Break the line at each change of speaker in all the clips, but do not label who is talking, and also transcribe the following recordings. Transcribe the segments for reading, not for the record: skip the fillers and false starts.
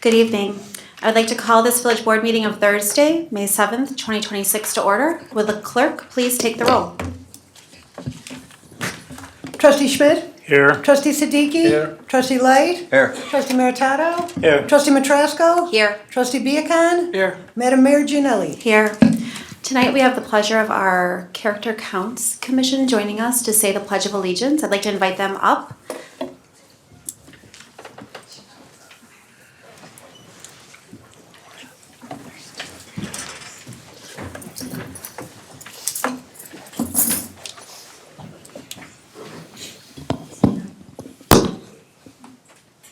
Good evening. I would like to call this village board meeting of Thursday, May 7th, 2026 to order. Will the clerk please take the roll?
Trustee Schmidt?
Here.
Trustee Siddiqui?
Here.
Trustee Light?
Here.
Trustee Meritato?
Here.
Trustee Matrasco?
Here.
Trustee Viacon?
Here.
Madam Mayor Gianelli?
Here. Tonight we have the pleasure of our Character Counts Commission joining us to say the Pledge of Allegiance. I'd like to invite them up.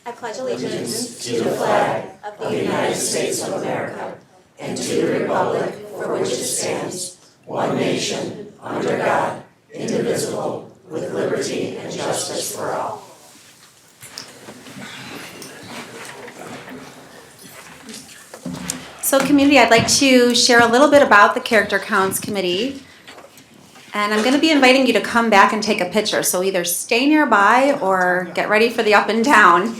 I pledge allegiance to the flag of the United States of America and to the republic for which it stands, one nation, under God, indivisible, with liberty and justice for all. So community, I'd like to share a little bit about the Character Counts Committee. And I'm going to be inviting you to come back and take a picture. So either stay nearby or get ready for the up and down.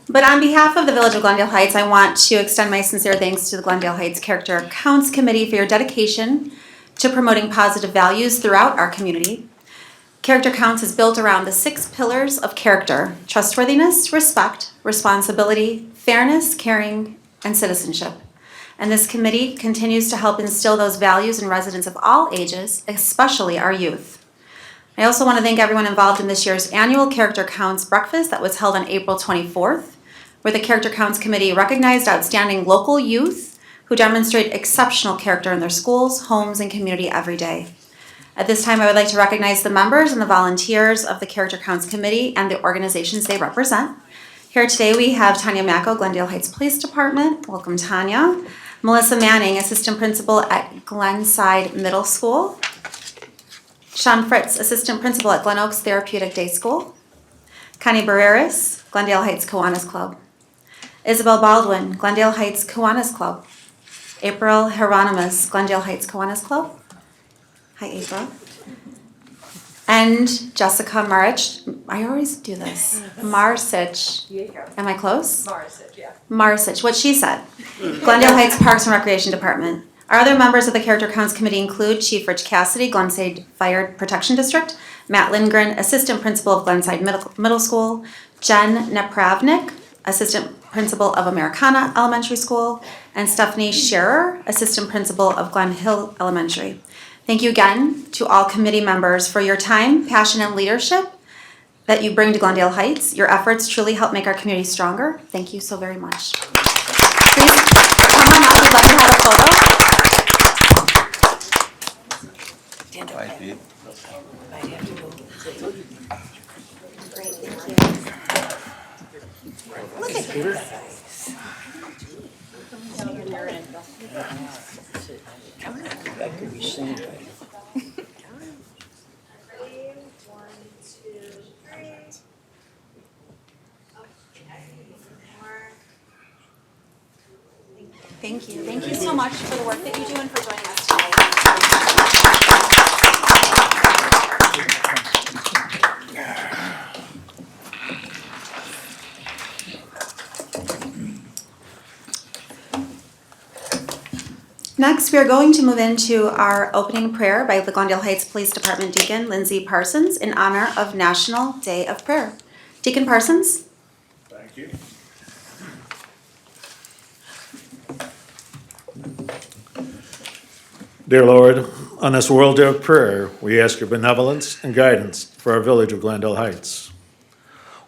But on behalf of the Village of Glendale Heights, I want to extend my sincere thanks to the Glendale Heights Character Counts Committee for your dedication to promoting positive values throughout our community. Character Counts is built around the 6 pillars of character: trustworthiness, respect, responsibility, fairness, caring, and citizenship. And this committee continues to help instill those values in residents of all ages, especially our youth. I also want to thank everyone involved in this year's annual Character Counts breakfast that was held on April 24th, where the Character Counts Committee recognized outstanding local youth who demonstrate exceptional character in their schools, homes, and community every day. At this time, I would like to recognize the members and the volunteers of the Character Counts Committee and the organizations they represent. Here today we have Tanya Macko, Glendale Heights Police Department. Welcome, Tanya. Melissa Manning, Assistant Principal at Glenside Middle School. Sean Fritz, Assistant Principal at Glen Oaks Therapeutic Day School. Connie Barreras, Glendale Heights Kiwanis Club. Isabel Baldwin, Glendale Heights Kiwanis Club. April Hieronymus, Glendale Heights Kiwanis Club. Hi, April. And Jessica Marich. I always do this. Marsich. Am I close?
Marisic, yeah.
Marsich, what she said. Glendale Heights Parks and Recreation Department. Our other members of the Character Counts Committee include Chief Rich Cassidy, Glenside Fire Protection District, Matt Lindgren, Assistant Principal of Glenside Middle School, Jen Napravnik, Assistant Principal of Americana Elementary School, and Stephanie Scherer, Assistant Principal of Glen Hill Elementary. Thank you again to all committee members for your time, passion, and leadership that you bring to Glendale Heights. Your efforts truly help make our community stronger. Thank you so very much. Please come on up. We'd love to have a photo. Great, thank you. Look at Peter.
That could be seen.
Thank you. Thank you so much for the work that you do and for joining us today. Next, we are going to move into our opening prayer by the Glendale Heights Police Department Deacon Lindsay Parsons in honor of National Day of Prayer. Deacon Parsons.
Thank you. Dear Lord, on this World Day of Prayer, we ask your benevolence and guidance for our village of Glendale Heights.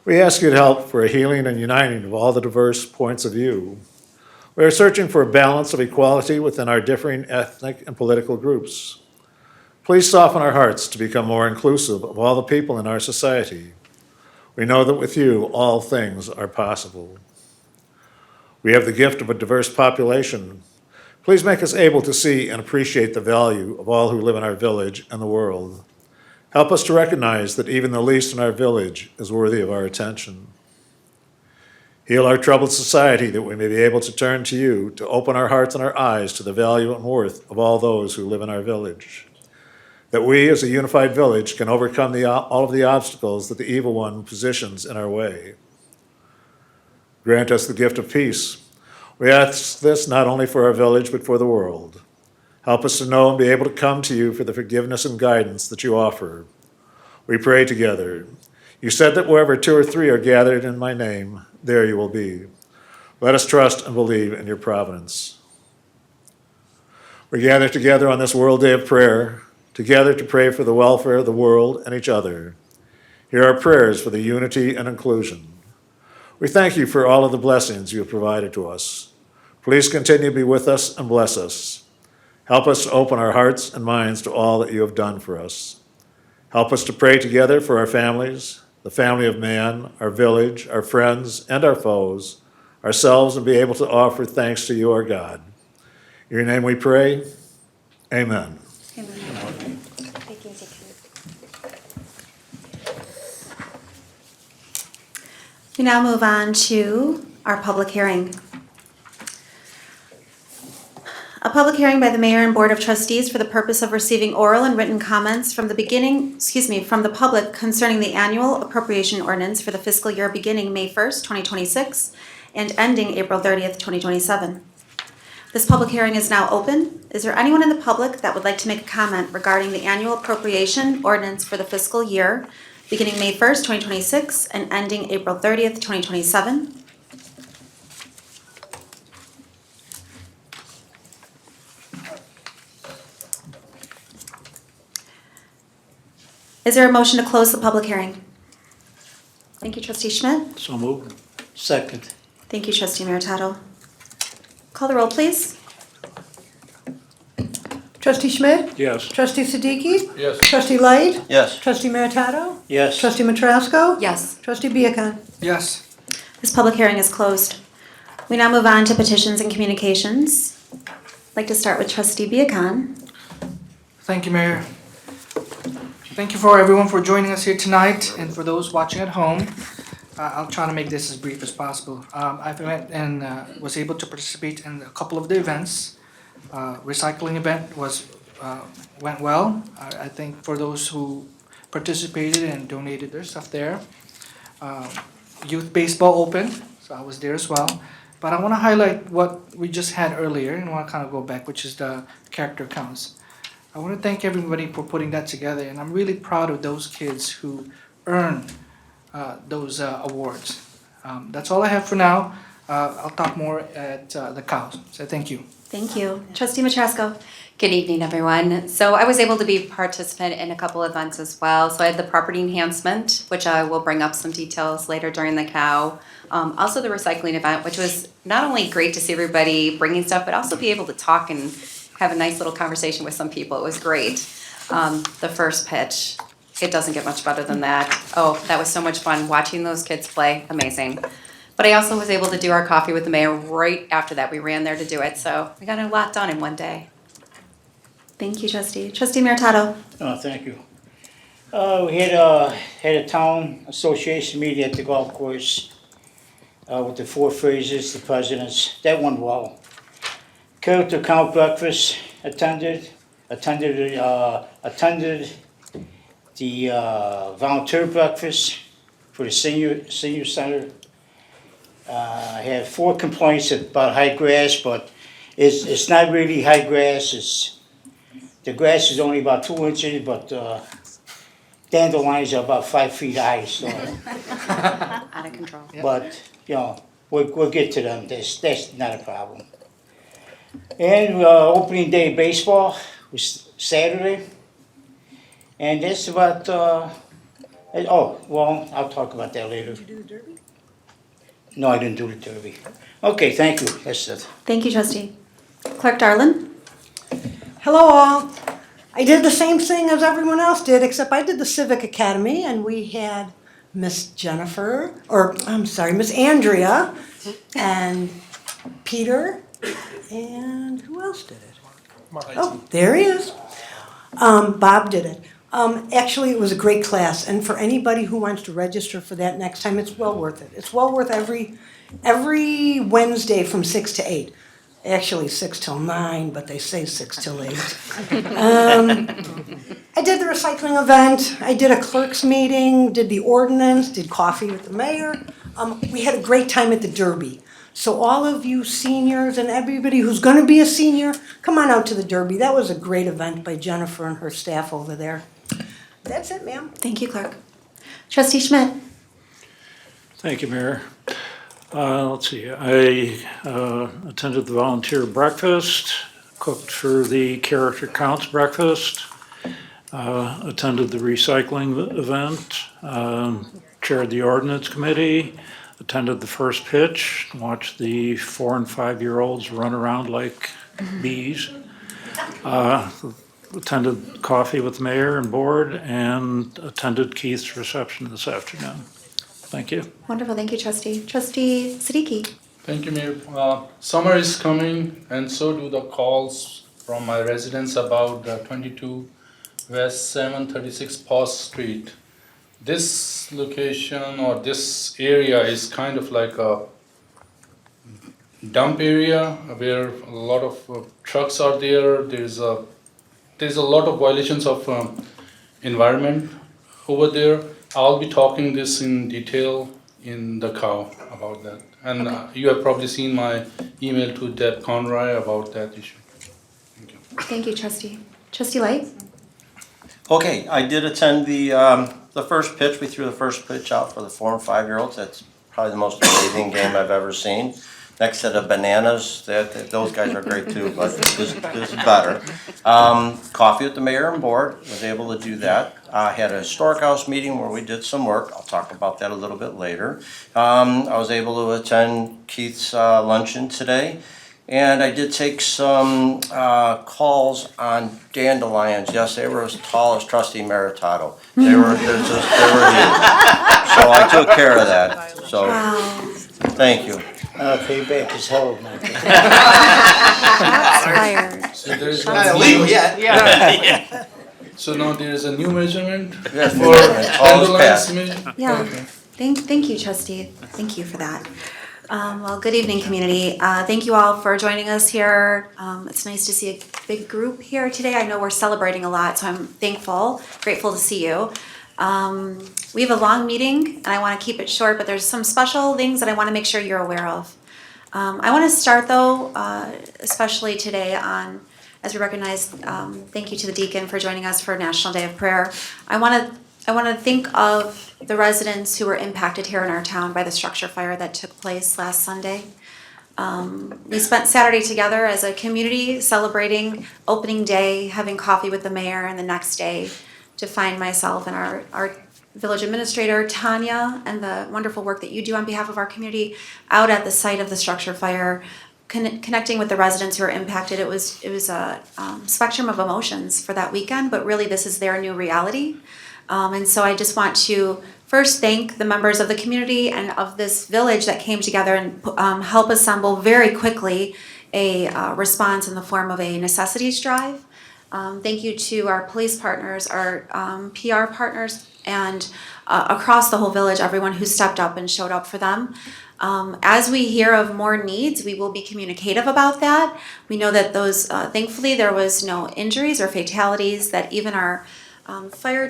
We ask you to help for a healing and uniting of all the diverse points of view. We are searching for a balance of equality within our differing ethnic and political groups. Please soften our hearts to become more inclusive of all the people in our society. We know that with you, all things are possible. We have the gift of a diverse population. Please make us able to see and appreciate the value of all who live in our village and the world. Help us to recognize that even the least in our village is worthy of our attention. Heal our troubled society that we may be able to turn to you to open our hearts and our eyes to the value and worth of all those who live in our village. That we as a unified village can overcome all of the obstacles that the evil one positions in our way. Grant us the gift of peace. We ask this not only for our village, but for the world. Help us to know and be able to come to you for the forgiveness and guidance that you offer. We pray together. You said that wherever 2 or 3 are gathered in my name, there you will be. Let us trust and believe in your providence. We gather together on this World Day of Prayer, together to pray for the welfare of the world and each other. Hear our prayers for the unity and inclusion. We thank you for all of the blessings you have provided to us. Please continue to be with us and bless us. Help us to open our hearts and minds to all that you have done for us. Help us to pray together for our families, the family of man, our village, our friends, and our foes, ourselves, and be able to offer thanks to you, our God. In your name we pray. Amen.
We now move on to our public hearing. A public hearing by the Mayor and Board of Trustees for the purpose of receiving oral and written comments from the public concerning the annual appropriation ordinance for the fiscal year beginning May 1st, 2026 and ending April 30th, 2027. This public hearing is now open. Is there anyone in the public that would like to make a comment regarding the annual appropriation ordinance for the fiscal year beginning May 1st, 2026 and ending April 30th, 2027? Is there a motion to close the public hearing? Thank you, Trustee Schmidt.
So moved. Second.
Thank you, Trustee Meritato. Call the roll, please.
Trustee Schmidt?
Yes.
Trustee Siddiqui?
Yes.
Trustee Light?
Yes.
Trustee Meritato?
Yes.
Trustee Matrasco?
Yes.
Trustee Viacon?
Yes.
This public hearing is closed. We now move on to petitions and communications. I'd like to start with Trustee Viacon.
Thank you, Mayor. Thank you for everyone for joining us here tonight, and for those watching at home. I'll try to make this as brief as possible. I went and was able to participate in a couple of the events. Recycling event went well. I think for those who participated and donated their stuff there. Youth baseball opened, so I was there as well. But I want to highlight what we just had earlier, and I want to kind of go back, which is the character counts. I want to thank everybody for putting that together, and I'm really proud of those kids who earned those awards. That's all I have for now. I'll talk more at the cows. So thank you.
Thank you. Trustee Matrasco.
Good evening, everyone. So I was able to be a participant in a couple events as well. So I had the property enhancement, which I will bring up some details later during the cow. Also the recycling event, which was not only great to see everybody bringing stuff, but also be able to talk and have a nice little conversation with some people. It was great. The first pitch, it doesn't get much better than that. Oh, that was so much fun watching those kids play. Amazing. But I also was able to do our coffee with the mayor right after that. We ran there to do it. So we got a lot done in one day.
Thank you, Trustee. Trustee Meritato.
Thank you. We had a town association meeting at the golf course with the 4 phrases, the presidents. That went well. Character count breakfast attended the volunteer breakfast for the senior center. I had 4 complaints about high grass, but it's not really high grass. The grass is only about 2 inches, but dandelions are about 5 feet high. So,
Out of control.
but we'll get to them. That's not a problem. And opening day baseball was Saturday, and that's about. I'll talk about that later.
Did you do the derby?
No, I didn't do the derby. Okay, thank you. That's it.
Thank you, Trustee. Clerk Darlin.
Hello all. I did the same thing as everyone else did, except I did the Civic Academy, and we had Miss Miss Andrea, and Peter, and who else did it? Oh, there he is. Bob did it. Actually, it was a great class, and for anybody who wants to register for that next time, it's well worth it. It's well worth every Wednesday from 6 to 8. Actually 6 till 9, but they say 6 till 8. I did the recycling event. I did a clerk's meeting, did the ordinance, did coffee with the mayor. We had a great time at the Derby. So all of you seniors and everybody who's gonna be a senior, come on out to the Derby. That was a great event by Jennifer and her staff over there. That's it, ma'am.
Thank you, Clerk. Trustee Schmidt?
Thank you, Mayor. Let's see, I attended the volunteer breakfast, cooked for the Character Counts breakfast, attended the recycling event, chaired the ordinance committee, attended the first pitch, watched the 4 and 5-year-olds run around like bees. Attended coffee with the mayor and board, and attended Keith's reception this afternoon. Thank you.
Wonderful, thank you, Trustee. Trustee Siddiqui?
Thank you, Mayor. Summer is coming, and so do the calls from my residents about 22 West 736 Paws Street. This location or this area is kind of like a dump area where a lot of trucks are there. There's a lot of violations of environment over there. I'll be talking this in detail in the cow about that. And you have probably seen my email to Deb Conroy about that issue. Thank you.
Thank you, Trustee. Trustee Light?
Okay, I did attend the first pitch. We threw the first pitch out for the 4 and 5-year-olds. That's probably the most amazing game I've ever seen. Next to the bananas, those guys are great too, but this is better. Coffee with the mayor and board, was able to do that. I had a historic house meeting where we did some work. I'll talk about that a little bit later. I was able to attend Keith's luncheon today. And I did take some calls on dandelions. Yes, they were as tall as Trustee Meritato. They were huge. So I took care of that. So, thank you.
Payback is hell, man.
That's fired.
So there is
Not illegal yet.
So now there is a new measurement
Yes,
for
all is
dandelions.
passed.
Yeah,
Okay.
thank you, Trustee. Thank you for that. Well, good evening, community. Thank you all for joining us here. It's nice to see a big group here today. I know we're celebrating a lot, so I'm grateful to see you. We have a long meeting, and I want to keep it short, but there's some special things that I want to make sure you're aware of. I want to start, though, especially today as we recognize, thank you to the deacon for joining us for National Day of Prayer. I want to think of the residents who were impacted here in our town by the structure fire that took place last Sunday. We spent Saturday together as a community celebrating opening day, having coffee with the mayor, and the next day to find myself and our village administrator, Tanya, and the wonderful work that you do on behalf of our community out at the site of the structure fire, connecting with the residents who are impacted. It was a spectrum of emotions for that weekend, but really this is their new reality. And so I just want to first thank the members of the community and of this village that came together and help assemble very quickly a response in the form of a necessities drive. Thank you to our police partners, our PR partners, and across the whole village, everyone who stepped up and showed up for them. As we hear of more needs, we will be communicative about that. We know that thankfully there was no injuries or fatalities, that even our fire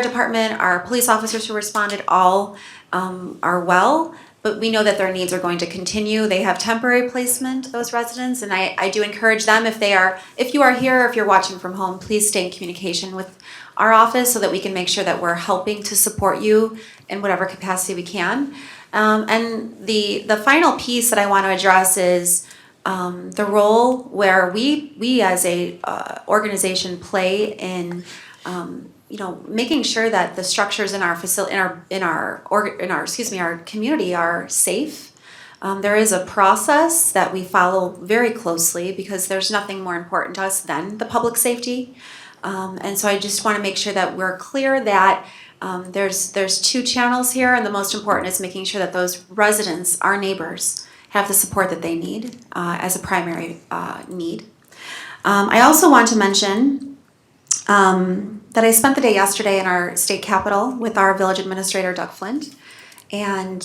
department, our police officers who responded, all are well, but we know that their needs are going to continue. They have temporary placement, those residents, and I do encourage them, if you are here, or if you're watching from home, please stay in communication with our office so that we can make sure that we're helping to support you in whatever capacity we can. And the final piece that I want to address is the role where we as a organization play in making sure that the structures in our facility, our community are safe. There is a process that we follow very closely because there's nothing more important to us than the public safety. And so I just want to make sure that we're clear that there's two channels here, and the most important is making sure that those residents, our neighbors, have the support that they need as a primary need. I also want to mention that I spent the day yesterday in our state capitol with our village administrator, Doug Flint, and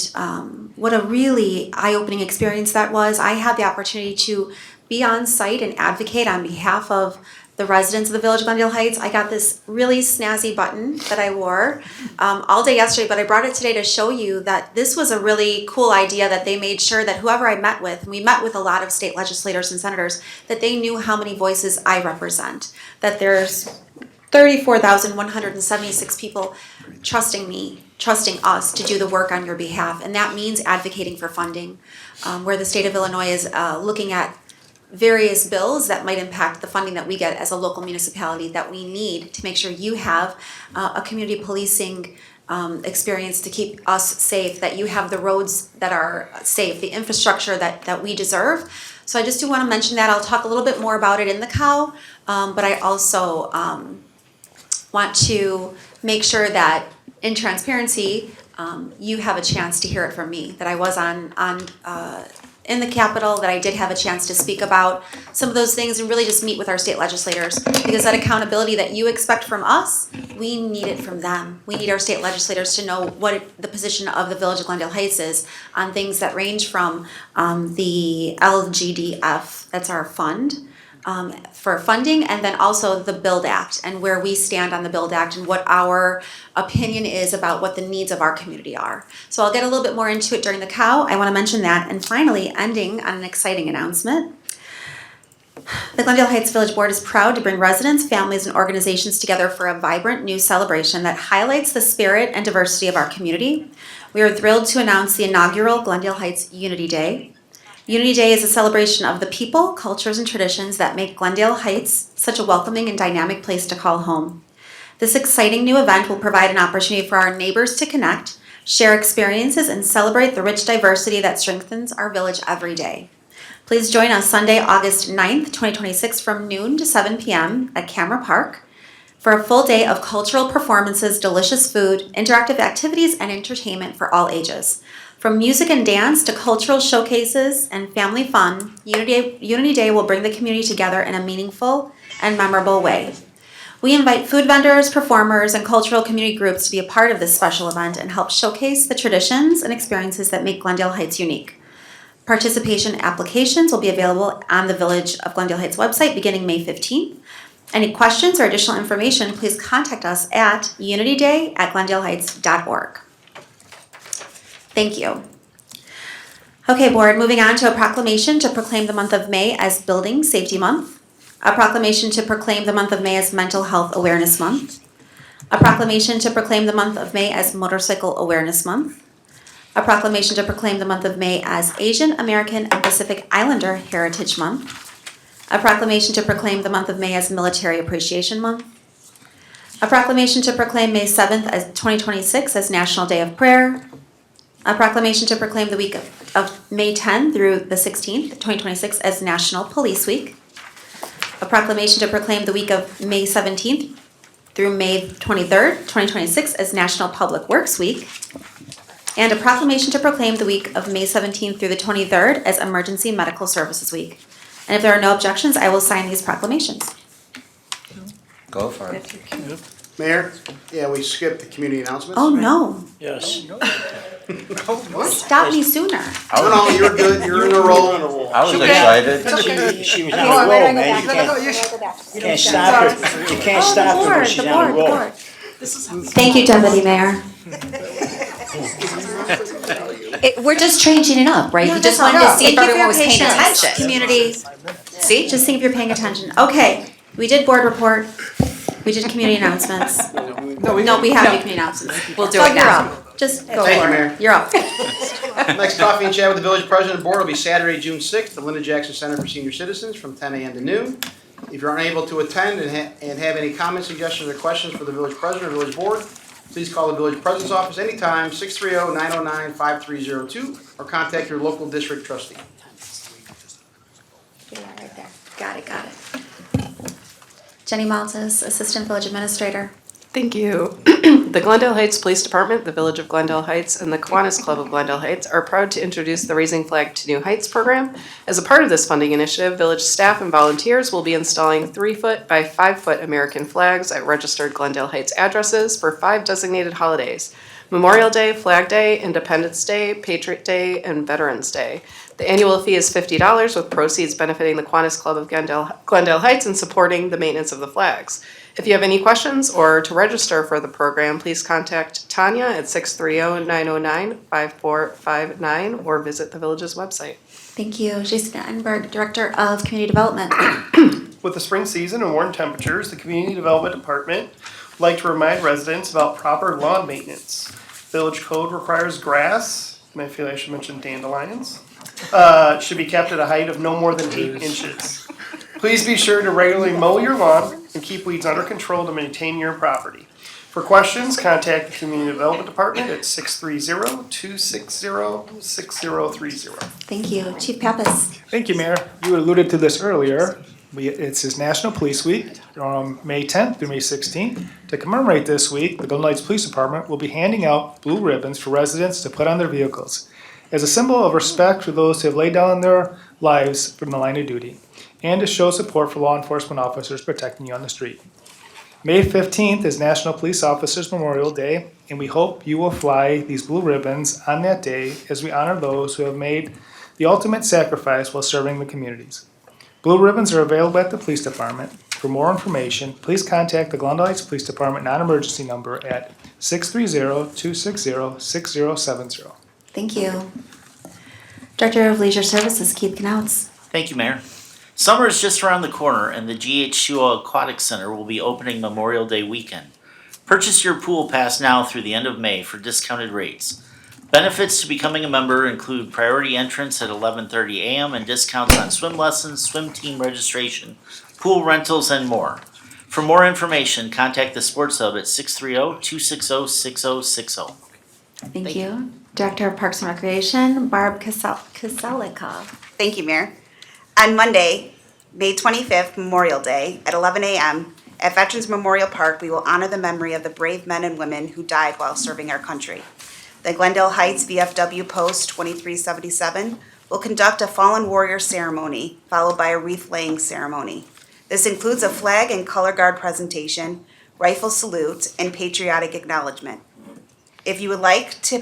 what a really eye-opening experience that was. I had the opportunity to be on site and advocate on behalf of the residents of the Village of Glendale Heights. I got this really snazzy button that I wore all day yesterday, but I brought it today to show you that this was a really cool idea that they made sure that whoever I met with, and we met with a lot of state legislators and senators, that they knew how many voices I represent, that there's 34,176 people trusting me, trusting us to do the work on your behalf. And that means advocating for funding, where the state of Illinois is looking at various bills that might impact the funding that we get as a local municipality that we need to make sure you have a community policing experience to keep us safe, that you have the roads that are safe, the infrastructure that we deserve. So I just do want to mention that. I'll talk a little bit more about it in the cow, but I also want to make sure that in transparency, you have a chance to hear it from me, that I was in the Capitol, that I did have a chance to speak about some of those things and really just meet with our state legislators, because that accountability that you expect from us, we need it from them. We need our state legislators to know what the position of the Village of Glendale Heights is on things that range from the LGDF, that's our fund, for funding, and then also the BUILD Act and where we stand on the BUILD Act and what our opinion is about what the needs of our community are. So I'll get a little bit more into it during the cow. I want to mention that. And finally, ending on an exciting announcement. The Glendale Heights Village Board is proud to bring residents, families, and organizations together for a vibrant new celebration that highlights the spirit and diversity of our community. We are thrilled to announce the inaugural Glendale Heights Unity Day. Unity Day is a celebration of the people, cultures, and traditions that make Glendale Heights such a welcoming and dynamic place to call home. This exciting new event will provide an opportunity for our neighbors to connect, share experiences, and celebrate the rich diversity that strengthens our village every day. Please join us Sunday, August 9th, 2026 from noon to 7 p.m. at Camera Park for a full day of cultural performances, delicious food, interactive activities, and entertainment for all ages. From music and dance to cultural showcases and family fun, Unity Day will bring the community together in a meaningful and memorable way. We invite food vendors, performers, and cultural community groups to be a part of this special event and help showcase the traditions and experiences that make Glendale Heights unique. Participation applications will be available on the Village of Glendale Heights website beginning May 15th. Any questions or additional information, please contact us at unityday@glendaleheights.org. Thank you. Okay, board, moving on to a proclamation to proclaim the month of May as Building Safety Month. A proclamation to proclaim the month of May as Mental Health Awareness Month. A proclamation to proclaim the month of May as Motorcycle Awareness Month. A proclamation to proclaim the month of May as Asian American and Pacific Islander Heritage Month. A proclamation to proclaim the month of May as Military Appreciation Month. A proclamation to proclaim May 7th as 2026 as National Day of Prayer. A proclamation to proclaim the week of May 10 through the 16th, 2026 as National Police Week. A proclamation to proclaim the week of May 17th through May 23rd, 2026 as National Public Works Week. And a proclamation to proclaim the week of May 17th through the 23rd as Emergency Medical Services Week. And if there are no objections, I will sign these proclamations.
Go for it.
Mayor, yeah, we skipped the community announcements.
Oh, no.
Yes.
Stop me sooner.
No, you're good, you're in a roll.
I was excited.
She was on a roll, man. You can't stop her. You can't stop her when she's on a roll.
Thank you, Deputy Mayor.
We're just changing it up, right?
No,
You just
that's all.
wanted to see if
Thank you for
everyone
your
was paying
patience,
attention.
Community, see, just think if you're paying attention. Okay, we did board report, we did community announcements. No, we have to do community announcements.
We'll do
Doug,
it
you're
now.
up. Just go
Thank you,
for
Mayor.
it. You're up.
Next coffee and chat with the village president and board will be Saturday, June 6th, at the Linda Jackson Center for Senior Citizens from 10 a.m. to noon. If you're unable to attend and have any comments, suggestions, or questions for the village president or village board, please call the village president's office anytime, 630-909-5302, or contact your local district trustee.
Right there. Got it. Jenny Maltas, Assistant Village Administrator.
Thank you. The Glendale Heights Police Department, the Village of Glendale Heights, and the Kiwanis Club of Glendale Heights are proud to introduce the Raising Flag to New Heights program. As a part of this funding initiative, village staff and volunteers will be installing 3-foot by 5-foot American flags at registered Glendale Heights addresses for 5 designated holidays: Memorial Day, Flag Day, Independence Day, Patriot Day, and Veterans Day. The annual fee is $50 with proceeds benefiting the Kiwanis Club of Glendale Heights and supporting the maintenance of the flags. If you have any questions or to register for the program, please contact Tanya at 630-909-5459 or visit the village's website.
Thank you. Jason Enberg, Director of Community Development.
With the spring season and warm temperatures, the Community Development Department would like to remind residents about proper lawn maintenance. Village code requires grass, and I feel I should mention dandelions, should be kept at a height of no more than 8 inches. Please be sure to regularly mow your lawn and keep weeds under control to maintain your property. For questions, contact the Community Development Department at 630-260-6030.
Thank you. Chief Pappas.
Thank you, Mayor. You alluded to this earlier. It's his National Police Week from May 10th through May 16th. To commemorate this week, the Golden Heights Police Department will be handing out blue ribbons for residents to put on their vehicles as a symbol of respect for those who have laid down their lives from the line of duty and to show support for law enforcement officers protecting you on the street. May 15th is National Police Officers Memorial Day, and we hope you will fly these blue ribbons on that day as we honor those who have made the ultimate sacrifice while serving the communities. Blue ribbons are available at the police department. For more information, please contact the Glendale Heights Police Department non-emergency number at 630-260-6070.
Thank you. Director of Leisure Services, Keith Knauts.
Thank you, Mayor. Summer is just around the corner and the GHCO Aquatic Center will be opening Memorial Day weekend. Purchase your pool pass now through the end of May for discounted rates. Benefits to becoming a member include priority entrance at 11:30 a.m. and discounts on swim lessons, swim team registration, pool rentals, and more. For more information, contact the Sports Hub at 630-260-6060.
Thank you. Director of Parks and Recreation, Barb Kasalika.
Thank you, Mayor. On Monday, May 25th, Memorial Day, at 11 a.m., at Veterans Memorial Park, we will honor the memory of the brave men and women who died while serving our country. The Glendale Heights VFW Post 2377 will conduct a fallen warrior ceremony, followed by a wreath-laying ceremony. This includes a flag and color guard presentation, rifle salute, and patriotic acknowledgement. If you would like to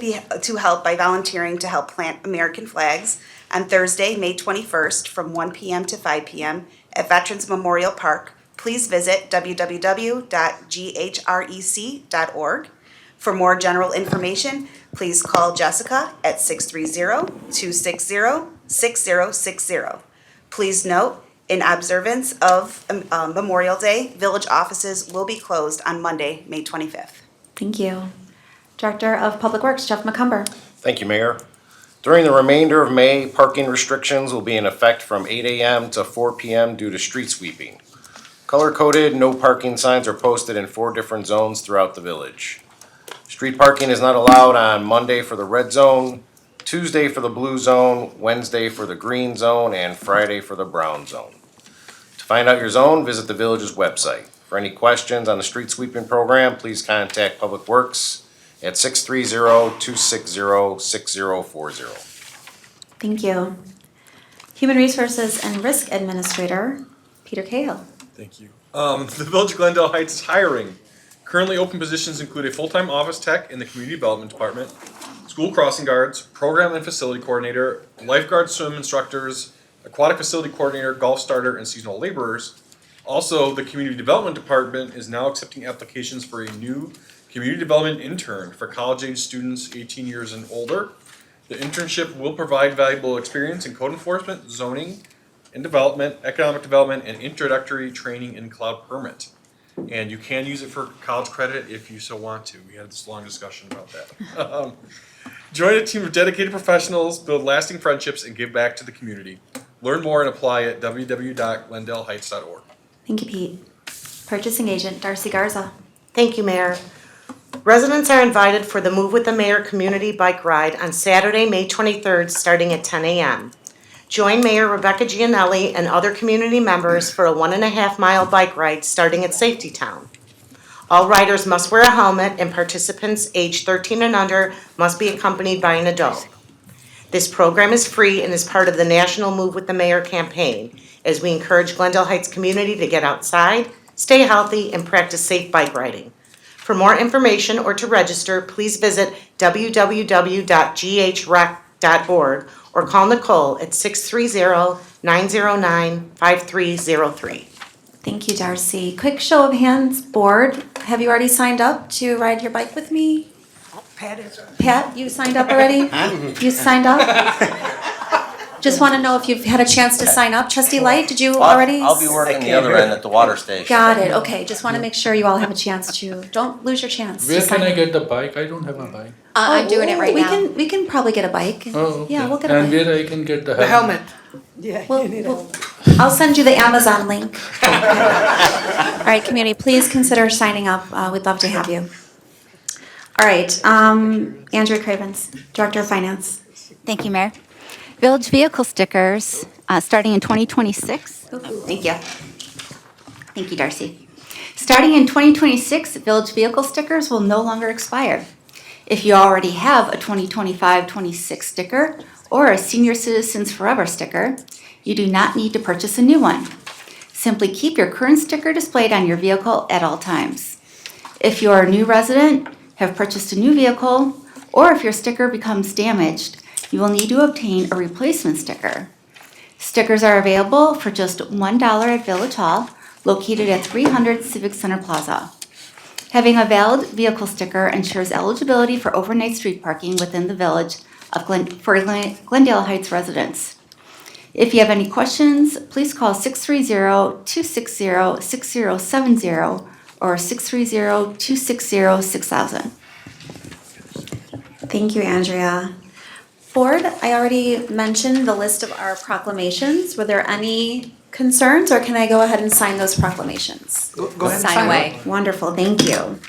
help by volunteering to help plant American flags on Thursday, May 21st from 1 p.m. to 5 p.m. at Veterans Memorial Park, please visit www.ghrec.org. For more general information, please call Jessica at 630-260-6060. Please note, in observance of Memorial Day, village offices will be closed on Monday, May 25th.
Thank you. Director of Public Works, Jeff McCumber.
Thank you, Mayor. During the remainder of May, parking restrictions will be in effect from 8 a.m. to 4 p.m. due to street sweeping. Color-coded, no parking signs are posted in 4 different zones throughout the village. Street parking is not allowed on Monday for the red zone, Tuesday for the blue zone, Wednesday for the green zone, and Friday for the brown zone. To find out your zone, visit the village's website. For any questions on the street sweeping program, please contact Public Works at 630-260-6040.
Thank you. Human Resources and Risk Administrator, Peter Cahill.
Thank you. The Village of Glendale Heights is hiring. Currently open positions include a full-time office tech in the Community Development Department, school crossing guards, program and facility coordinator, lifeguard swim instructors, aquatic facility coordinator, golf starter, and seasonal laborers. Also, the Community Development Department is now accepting applications for a new community development intern for college-age students 18 years and older. The internship will provide valuable experience in code enforcement, zoning and development, economic development, and introductory training in cloud permit. And you can use it for college credit if you so want to. We had this long discussion about that. Join a team of dedicated professionals, build lasting friendships, and give back to the community. Learn more and apply at www.glendaleheights.org.
Thank you, Pete. Purchasing Agent, Darcy Garza.
Thank you, Mayor. Residents are invited for the Move with the Mayor community bike ride on Saturday, May 23rd, starting at 10 a.m. Join Mayor Rebecca Gianelli and other community members for a 1.5-mile bike ride starting at Safety Town. All riders must wear a helmet and participants aged 13 and under must be accompanied by an adult. This program is free and is part of the National Move with the Mayor campaign as we encourage Glendale Heights community to get outside, stay healthy, and practice safe bike riding. For more information or to register, please visit www.ghrec.org or call Nicole at 630-909-5303.
Thank you, Darcy. Quick show of hands, board. Have you already signed up to ride your bike with me?
Pat is.
Pat, you signed up already? You signed up? Just want to know if you've had a chance to sign up. Trustee Light, did you already?
I'll be working the other end at the water station.
Got it, okay. Just want to make sure you all have a chance to, don't lose your chance to
Where
sign
can I
up.
get the bike? I don't have a bike.
I'm doing it right
we
now.
We can probably get a bike.
Oh, okay.
Yeah, we'll get a
And
bike.
where I can get the
The
helmet?
helmet.
Yeah,
Well,
you need
well, I'll send you the Amazon link. All right, community, please consider signing up. We'd love to have you. All right, Andrea Cravens, Director of Finance.
Thank you, Mayor. Village vehicle stickers, starting in 2026. Thank you. Thank you, Darcy. Starting in 2026, village vehicle stickers will no longer expire. If you already have a 2025-26 sticker or a Senior Citizens Forever sticker, you do not need to purchase a new one. Simply keep your current sticker displayed on your vehicle at all times. If you are a new resident, have purchased a new vehicle, or if your sticker becomes damaged, you will need to obtain a replacement sticker. Stickers are available for just $1 at Village Hall, located at 300 Civic Center Plaza. Having a valid vehicle sticker ensures eligibility for overnight street parking within the village of Glendale Heights residents. If you have any questions, please call 630-260-6070 or 630-260-6000.
Thank you, Andrea. Board, I already mentioned the list of our proclamations. Were there any concerns, or can I go ahead and sign those proclamations?
Go ahead and
Sign
sign
away.
Wonderful, thank you.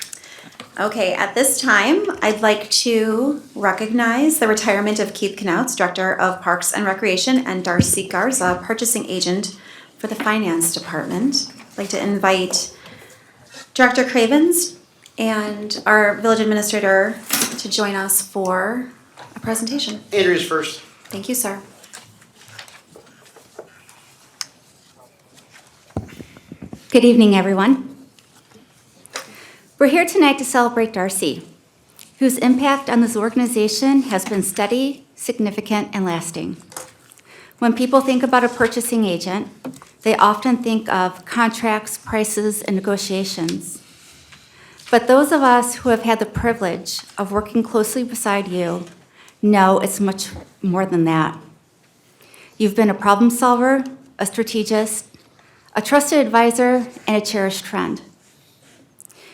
Okay, at this time, I'd like to recognize the retirement of Keith Knauts, Director of Parks and Recreation, and Darcy Garza, Purchasing Agent for the Finance Department. I'd like to invite Director Cravens and our Village Administrator to join us for a presentation.
Andrea's first.
Thank you, sir.
Good evening, everyone. We're here tonight to celebrate Darcy, whose impact on this organization has been steady, significant, and lasting. When people think about a purchasing agent, they often think of contracts, prices, and negotiations. But those of us who have had the privilege of working closely beside you know it's much more than that. You've been a problem solver, a strategist, a trusted advisor, and a cherished friend.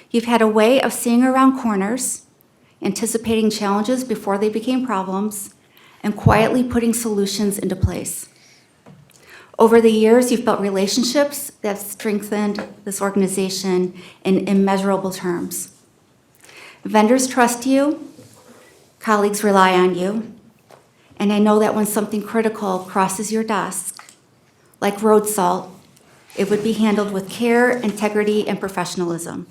You've had a way of seeing around corners, anticipating challenges before they became problems, and quietly putting solutions into place. Over the years, you've built relationships that have strengthened this organization in immeasurable terms. Vendors trust you, colleagues rely on you, and I know that when something critical crosses your desk, like road salt, it would be handled with care, integrity, and professionalism.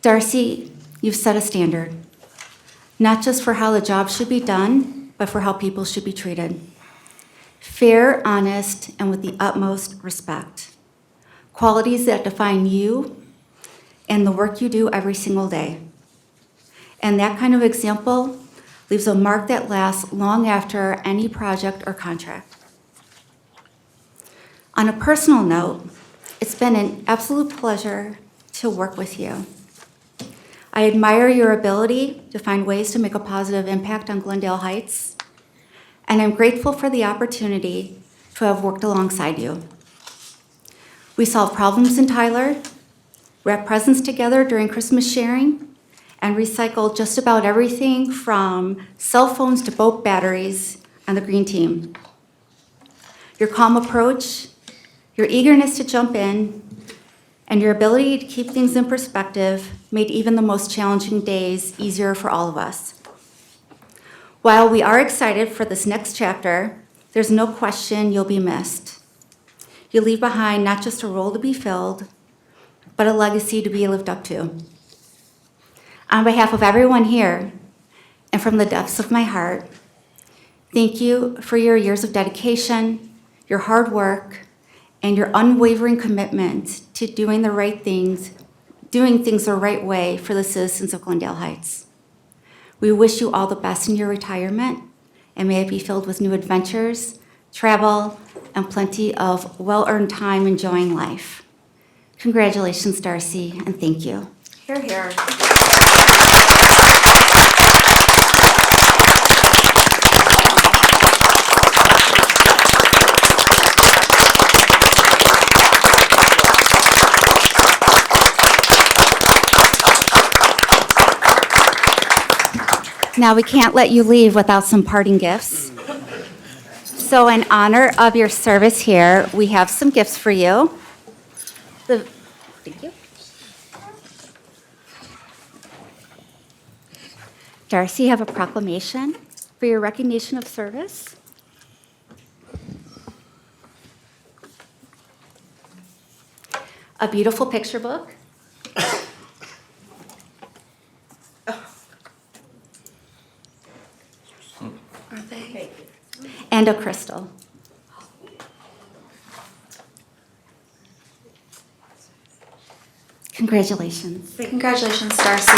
Darcy, you've set a standard, not just for how the job should be done, but for how people should be treated. Fair, honest, and with the utmost respect. Qualities that define you and the work you do every single day. And that kind of example leaves a mark that lasts long after any project or contract. On a personal note, it's been an absolute pleasure to work with you. I admire your ability to find ways to make a positive impact on Glendale Heights, and I'm grateful for the opportunity to have worked alongside you. We solved problems in Tyler, wrapped presents together during Christmas sharing, and recycled just about everything from cell phones to boat batteries on the green team. Your calm approach, your eagerness to jump in, and your ability to keep things in perspective made even the most challenging days easier for all of us. While we are excited for this next chapter, there's no question you'll be missed. You leave behind not just a role to be filled, but a legacy to be lived up to. On behalf of everyone here, and from the depths of my heart, thank you for your years of dedication, your hard work, and your unwavering commitment to doing the right things doing things the right way for the citizens of Glendale Heights. We wish you all the best in your retirement, and may it be filled with new adventures, travel, and plenty of well-earned time enjoying life. Congratulations, Darcy, and thank you.
Here, here.
Now, we can't let you leave without some parting gifts. So in honor of your service here, we have some gifts for you. Thank you. Darcy, you have a proclamation for your recognition of service. A beautiful picture book. And a crystal. Congratulations.
Congratulations, Darcy.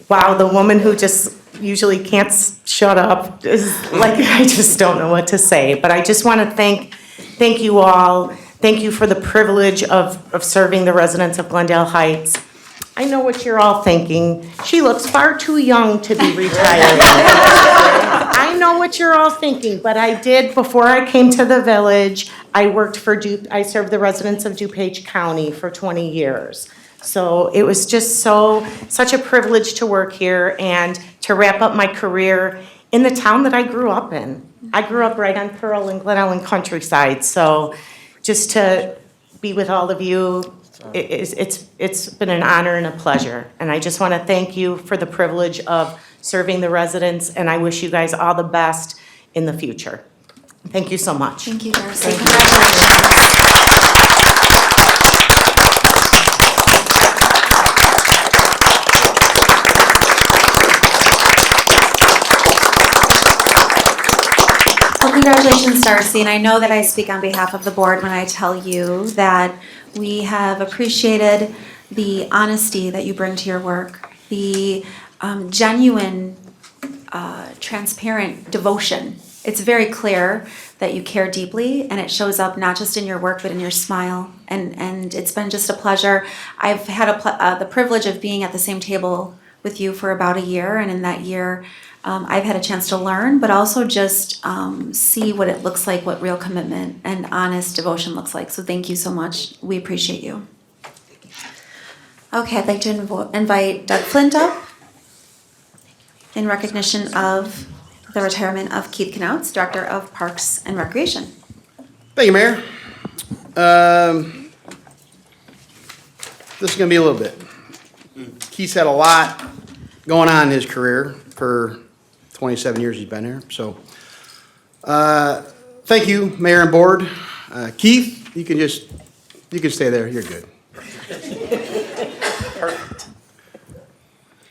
Wow, the woman who just usually can't shut up is like, I just don't know what to say. But I just want to thank you all. Thank you for the privilege of serving the residents of Glendale Heights. I know what you're all thinking. She looks far too young to be retired. I know what you're all thinking, but I did, before I came to the village, I served the residents of DuPage County for 20 years. So it was just such a privilege to work here and to wrap up my career in the town that I grew up in. I grew up right on Pearl and Glen Ellen countryside, so just to be with all of you, it's been an honor and a pleasure. And I just want to thank you for the privilege of serving the residents, and I wish you guys all the best in the future. Thank you so much.
Thank you, Darcy. Congratulations. Well, congratulations, Darcy, and I know that I speak on behalf of the board when I tell you that we have appreciated the honesty that you bring to your work, the genuine, transparent devotion. It's very clear that you care deeply, and it shows up not just in your work, but in your smile, and it's been just a pleasure. I've had the privilege of being at the same table with you for about a year, and in that year, I've had a chance to learn, but also just see what it looks like, what real commitment and honest devotion looks like. So thank you so much. We appreciate you. Okay, I'd like to invite Doug Flint up in recognition of the retirement of Keith Knauts, Director of Parks and Recreation.
Thank you, Mayor. This is gonna be a little bit. Keith's had a lot going on in his career for 27 years he's been here, so. Thank you, Mayor and Board. Keith, you can stay there, you're good.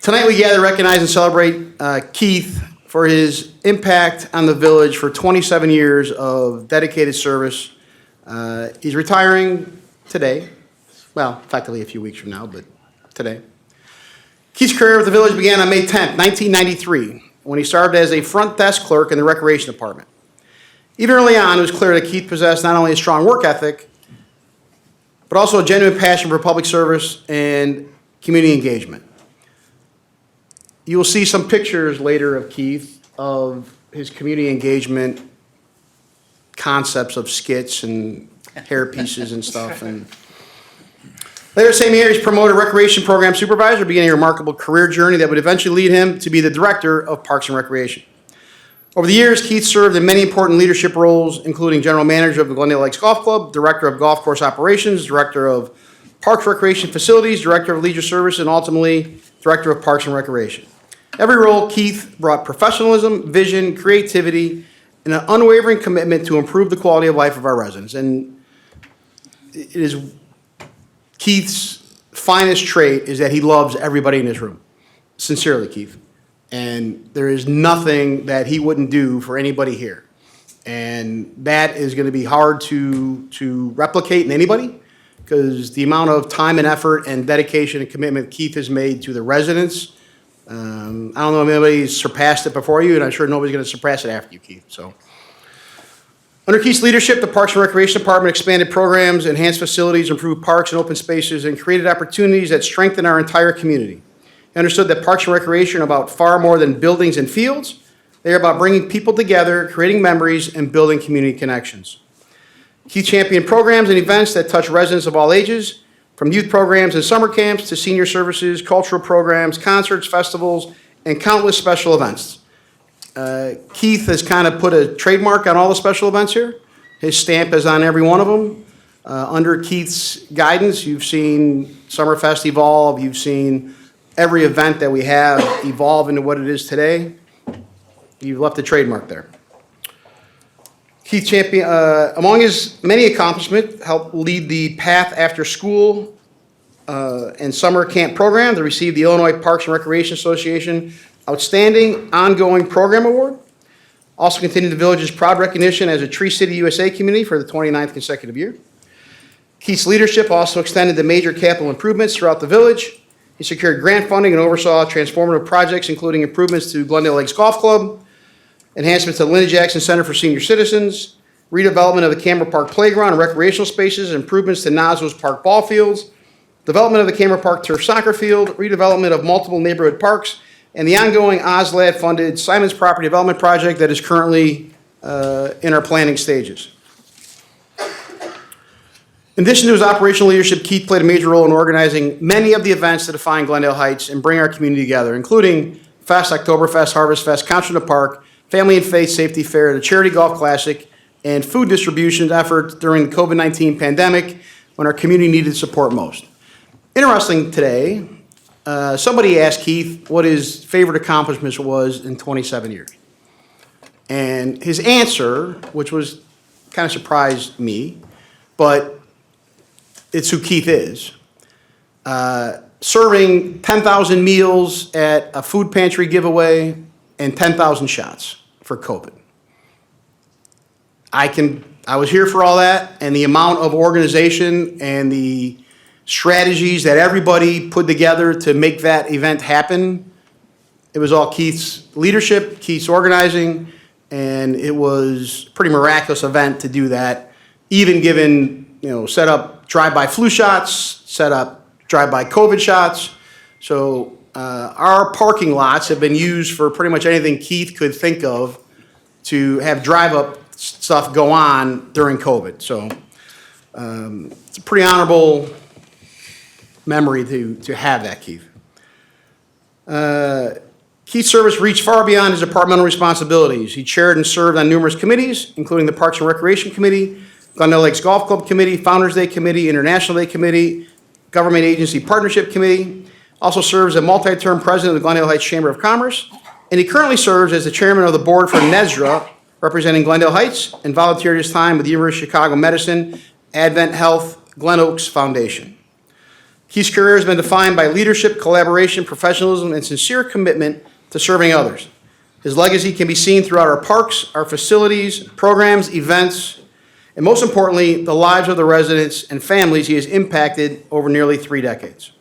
Tonight we gather, recognize, and celebrate Keith for his impact on the village for 27 years of dedicated service. He's retiring today, well, effectively a few weeks from now, but today. Keith's career with the village began on May 10th, 1993, when he started as a front desk clerk in the Recreation Department. Even early on, it was clear that Keith possessed not only a strong work ethic, but also a genuine passion for public service and community engagement. You will see some pictures later of Keith of his community engagement concepts of skits and hair pieces and stuff. And later same year, he's promoted recreation program supervisor, beginning a remarkable career journey that would eventually lead him to be the director of Parks and Recreation. Over the years, Keith served in many important leadership roles, including general manager of the Glendale Lakes Golf Club, director of golf course operations, director of Parks Recreation Facilities, director of leisure service, and ultimately, director of Parks and Recreation. Every role, Keith brought professionalism, vision, creativity, and an unwavering commitment to improve the quality of life of our residents. And it is Keith's finest trait is that he loves everybody in his room. Sincerely, Keith. And there is nothing that he wouldn't do for anybody here. And that is going to be hard to replicate in anybody, because the amount of time and effort and dedication and commitment Keith has made to the residents, I don't know if anybody's surpassed it before you, and I'm sure nobody's going to surpass it after you, Keith. So, under Keith's leadership, the Parks and Recreation Department expanded programs, enhanced facilities, improved parks and open spaces, and created opportunities that strengthen our entire community. He understood that Parks and Recreation are about far more than buildings and fields. They are about bringing people together, creating memories, and building community connections. Keith championed programs and events that touch residents of all ages, from youth programs and summer camps to senior services, cultural programs, concerts, festivals, and countless special events. Keith has kind of put a trademark on all the special events here. His stamp is on every one of them. Under Keith's guidance, you've seen Summerfest evolve, you've seen every event that we have evolve into what it is today. You've left a trademark there. Keith Champion, among his many accomplishments, helped lead the PATH After School and Summer Camp program to receive the Illinois Parks and Recreation Association Outstanding Ongoing Program Award. Also continued the village's proud recognition as a Tree City USA community for the 29th consecutive year. Keith's leadership also extended to major capital improvements throughout the village. He secured grant funding and oversaw transformative projects, including improvements to Glendale Lakes Golf Club, enhancements to the Linda Jackson Center for Senior Citizens, redevelopment of the Cameron Park Playground and recreational spaces, improvements to Nazos Park ball fields, development of the Cameron Park Turf Soccer Field, redevelopment of multiple neighborhood parks, and the ongoing OSLAD-funded Simon's Property Development Project that is currently in our planning stages. In addition to his operational leadership, Keith played a major role in organizing many of the events that define Glendale Heights and bring our community together, including Fest, Oktoberfest, Harvest Fest, Concert in the Park, Family and Faith Safety Fair, the Charity Golf Classic, and food distribution efforts during the COVID-19 pandemic when our community needed support most. Interesting today, somebody asked Keith what his favorite accomplishment was in 27 years. And his answer, which was kind of surprised me, but it's who Keith is. Serving 10,000 meals at a food pantry giveaway and 10,000 shots for COVID. I was here for all that, and the amount of organization and the strategies that everybody put together to make that event happen, it was all Keith's leadership, Keith's organizing, and it was a pretty miraculous event to do that, even given, set up drive-by flu shots, set up drive-by COVID shots. So our parking lots have been used for pretty much anything Keith could think of to have drive-up stuff go on during COVID. So it's a pretty honorable memory to have that, Keith. Keith's service reached far beyond his departmental responsibilities. He chaired and served on numerous committees, including the Parks and Recreation Committee, Glendale Lakes Golf Club Committee, Founders Day Committee, International Day Committee, Government Agency Partnership Committee. Also serves as multi-term president of the Glendale Heights Chamber of Commerce. And he currently serves as the chairman of the board for NESRA, representing Glendale Heights, and volunteered his time with the University of Chicago Medicine, Advent Health, Glen Oaks Foundation. Keith's career has been defined by leadership, collaboration, professionalism, and sincere commitment to serving others. His legacy can be seen throughout our parks, our facilities, programs, events, and most importantly, the lives of the residents and families he has impacted over nearly 3 decades.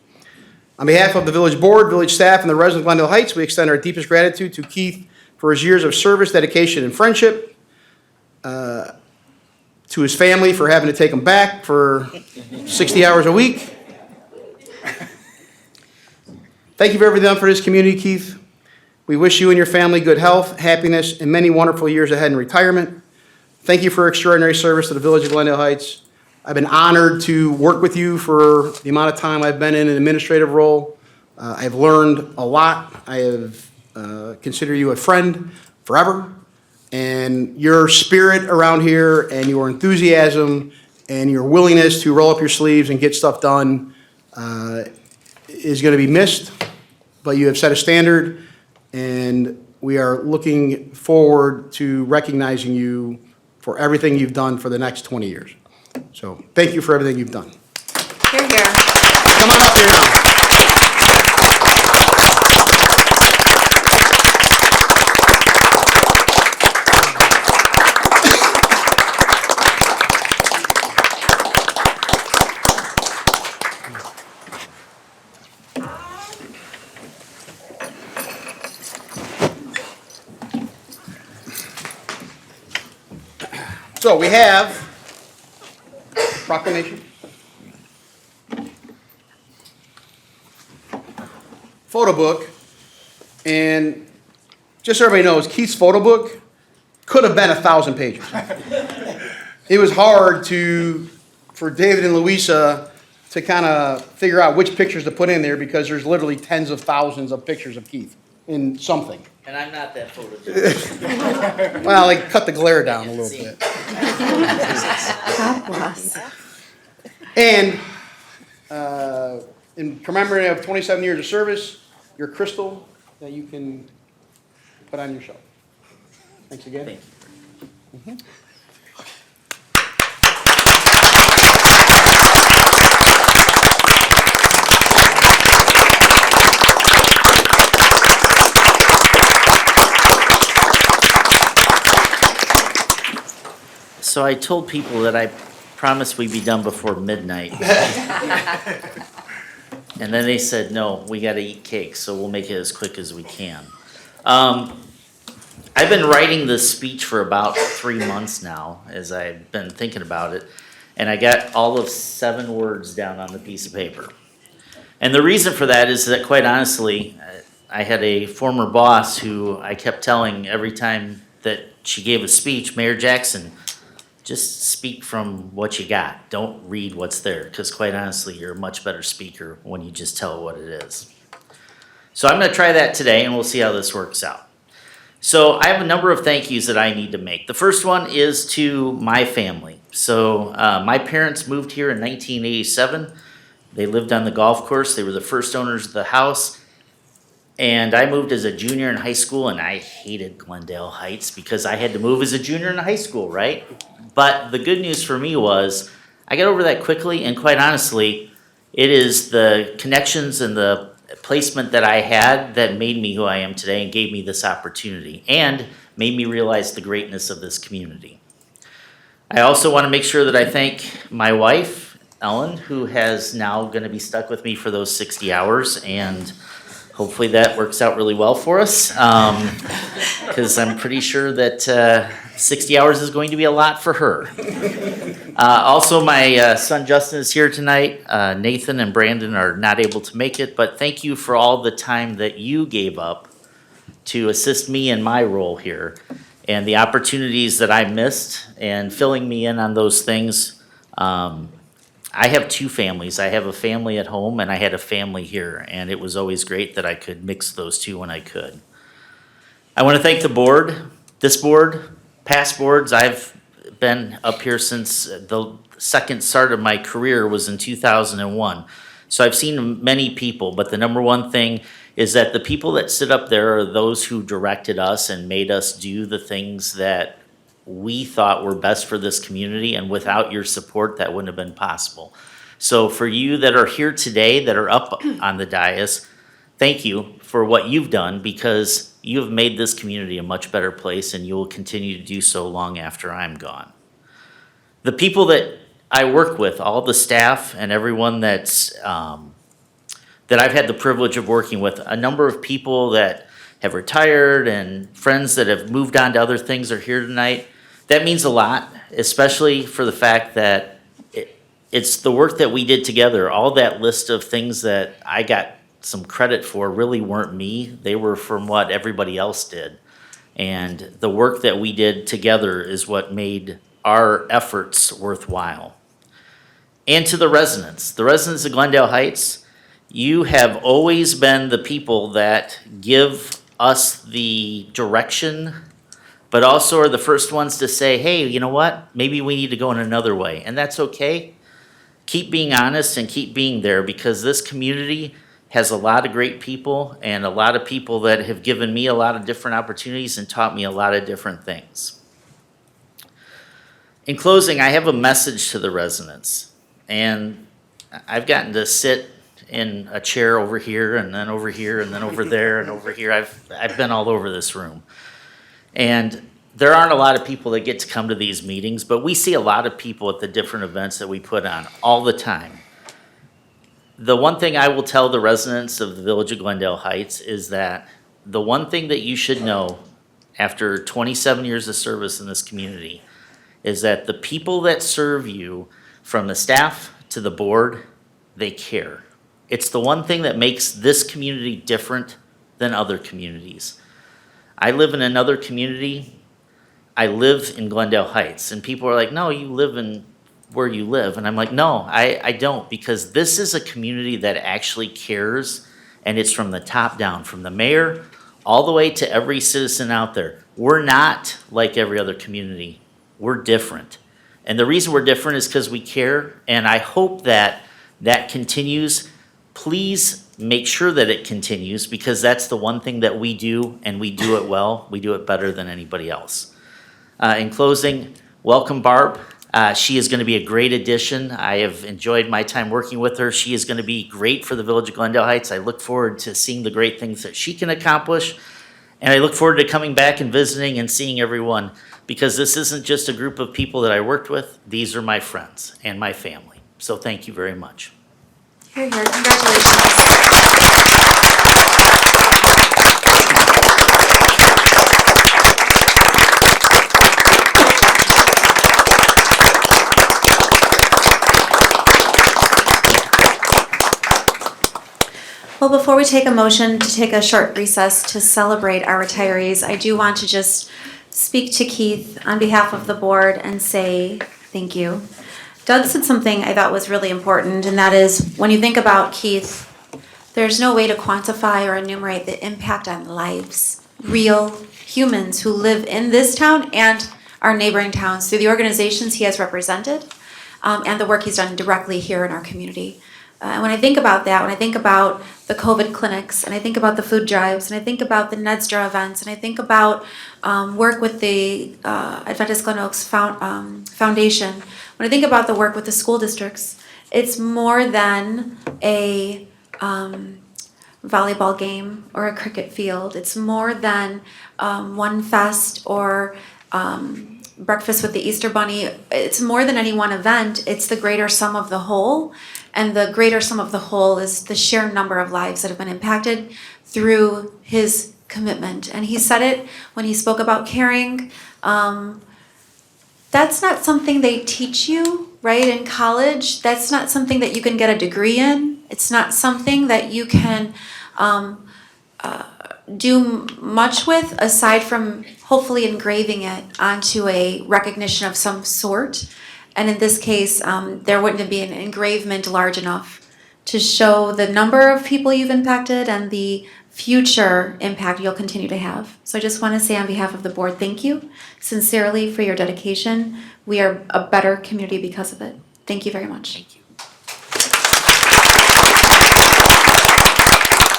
On behalf of the village board, village staff, and the residents of Glendale Heights, we extend our deepest gratitude to Keith for his years of service, dedication, and friendship, to his family for having to take him back for 60 hours a week. Thank you for everything done for this community, Keith. We wish you and your family good health, happiness, and many wonderful years ahead in retirement. Thank you for your extraordinary service to the village of Glendale Heights. I've been honored to work with you for the amount of time I've been in an administrative role. I've learned a lot. I have considered you a friend forever. And your spirit around here and your enthusiasm and your willingness to roll up your sleeves and get stuff done is going to be missed. But you have set a standard, and we are looking forward to recognizing you for everything you've done for the next 20 years. So thank you for everything you've done.
Hear, hear.
Come on up here now. So we have proclamation, photo book, and just so everybody knows, Keith's photo book could have been 1,000 pages. It was hard for David and Louisa to kind of figure out which pictures to put in there because there's literally tens of thousands of pictures of Keith in something.
And I'm not that photogenic.
Well, like cut the glare down a little bit.
God bless.
And in commemorating of 27 years of service, your crystal that you can put on your shelf. Thanks again.
Thank you.
Mhm.
So I told people that I promised we'd be done before midnight. And then they said, no, we gotta eat cake, so we'll make it as quick as we can. I've been writing this speech for about 3 months now, as I've been thinking about it, and I got all of 7 words down on the piece of paper. And the reason for that is that, quite honestly, I had a former boss who I kept telling every time that she gave a speech, Mayor Jackson, just speak from what you got. Don't read what's there, because quite honestly, you're a much better speaker when you just tell what it is. So I'm gonna try that today, and we'll see how this works out. So I have a number of thank yous that I need to make. The first one is to my family. So my parents moved here in 1987. They lived on the golf course. They were the first owners of the house. And I moved as a junior in high school, and I hated Glendale Heights because I had to move as a junior in high school, right? But the good news for me was I got over that quickly, and quite honestly, it is the connections and the placement that I had that made me who I am today and gave me this opportunity and made me realize the greatness of this community. I also want to make sure that I thank my wife, Ellen, who has now going to be stuck with me for those 60 hours, and hopefully that works out really well for us, because I'm pretty sure that 60 hours is going to be a lot for her. Also, my son Justin is here tonight. Nathan and Brandon are not able to make it, but thank you for all the time that you gave up to assist me in my role here and the opportunities that I missed and filling me in on those things. I have 2 families. I have a family at home and I had a family here, and it was always great that I could mix those 2 when I could. I want to thank the board, this board, past boards. I've been up here since the second start of my career was in 2001. So I've seen many people, but the number one thing is that the people that sit up there are those who directed us and made us do the things that we thought were best for this community, and without your support, that wouldn't have been possible. So for you that are here today, that are up on the dais, thank you for what you've done, because you have made this community a much better place, and you will continue to do so long after I'm gone. The people that I work with, all the staff and everyone that's that I've had the privilege of working with, a number of people that have retired and friends that have moved on to other things are here tonight. That means a lot, especially for the fact that it's the work that we did together. All that list of things that I got some credit for really weren't me. They were from what everybody else did. And the work that we did together is what made our efforts worthwhile. And to the residents of Glendale Heights, you have always been the people that give us the direction, but also are the first ones to say, hey, you know what? Maybe we need to go in another way. And that's okay. Keep being honest and keep being there, because this community has a lot of great people and a lot of people that have given me a lot of different opportunities and taught me a lot of different things. In closing, I have a message to the residents. And I've gotten to sit in a chair over here and then over here and then over there and over here. I've been all over this room. And there aren't a lot of people that get to come to these meetings, but we see a lot of people at the different events that we put on all the time. The one thing I will tell the residents of the Village of Glendale Heights is that the one thing that you should know after 27 years of service in this community is that the people that serve you, from the staff to the board, they care. It's the one thing that makes this community different than other communities. I live in another community. I live in Glendale Heights, and people are like, no, you live in where you live. And I'm like, no, I don't, because this is a community that actually cares, and it's from the top down, from the mayor all the way to every citizen out there. We're not like every other community. We're different. And the reason we're different is because we care, and I hope that that continues. Please make sure that it continues, because that's the one thing that we do, and we do it well. We do it better than anybody else. In closing, welcome Barb. She is going to be a great addition. I have enjoyed my time working with her. She is going to be great for the Village of Glendale Heights. I look forward to seeing the great things that she can accomplish. And I look forward to coming back and visiting and seeing everyone, because this isn't just a group of people that I worked with. These are my friends and my family. So thank you very much.
Here, here, congratulations. Well, before we take a motion to take a short recess to celebrate our retirees, I do want to just speak to Keith on behalf of the board and say thank you. Doug said something I thought was really important, and that is, when you think about Keith, there's no way to quantify or enumerate the impact on lives, real humans who live in this town and our neighboring towns through the organizations he has represented, and the work he's done directly here in our community. And when I think about that, when I think about the COVID clinics, and I think about the food drives, and I think about the NEDSTRA events, and I think about work with the Adventist Glen Oaks Foundation, when I think about the work with the school districts, it's more than a volleyball game or a cricket field. It's more than one fest or breakfast with the Easter Bunny. It's more than any one event. It's the greater sum of the whole. And the greater sum of the whole is the sheer number of lives that have been impacted through his commitment. And he said it when he spoke about caring. That's not something they teach you, right, in college. That's not something that you can get a degree in. It's not something that you can do much with, aside from hopefully engraving it onto a recognition of some sort. And in this case, there wouldn't be an engravement large enough to show the number of people you've impacted and the future impact you'll continue to have. So I just want to say on behalf of the board, thank you sincerely for your dedication. We are a better community because of it. Thank you very much.
Thank you.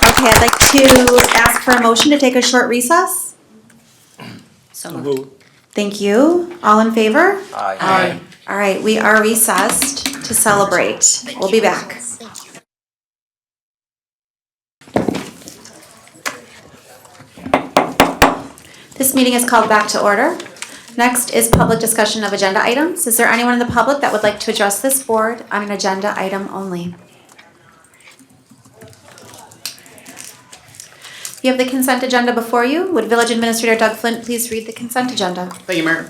Okay, I'd like to ask for a motion to take a short recess.
So moved.
Thank you. All in favor?
Aye.
All right, we are recessed to celebrate. We'll be back. This meeting is called back to order. Next is public discussion of agenda items. Is there anyone in the public that would like to address this board on an agenda item only? You have the consent agenda before you. Would Village Administrator Doug Flint please read the consent agenda?
Thank you, Mayor.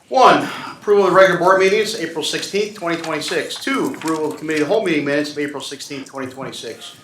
1, approval of regular board meetings, April 16th, 2026. 2, approval of committee of the whole meeting minutes of April 16th, 2026.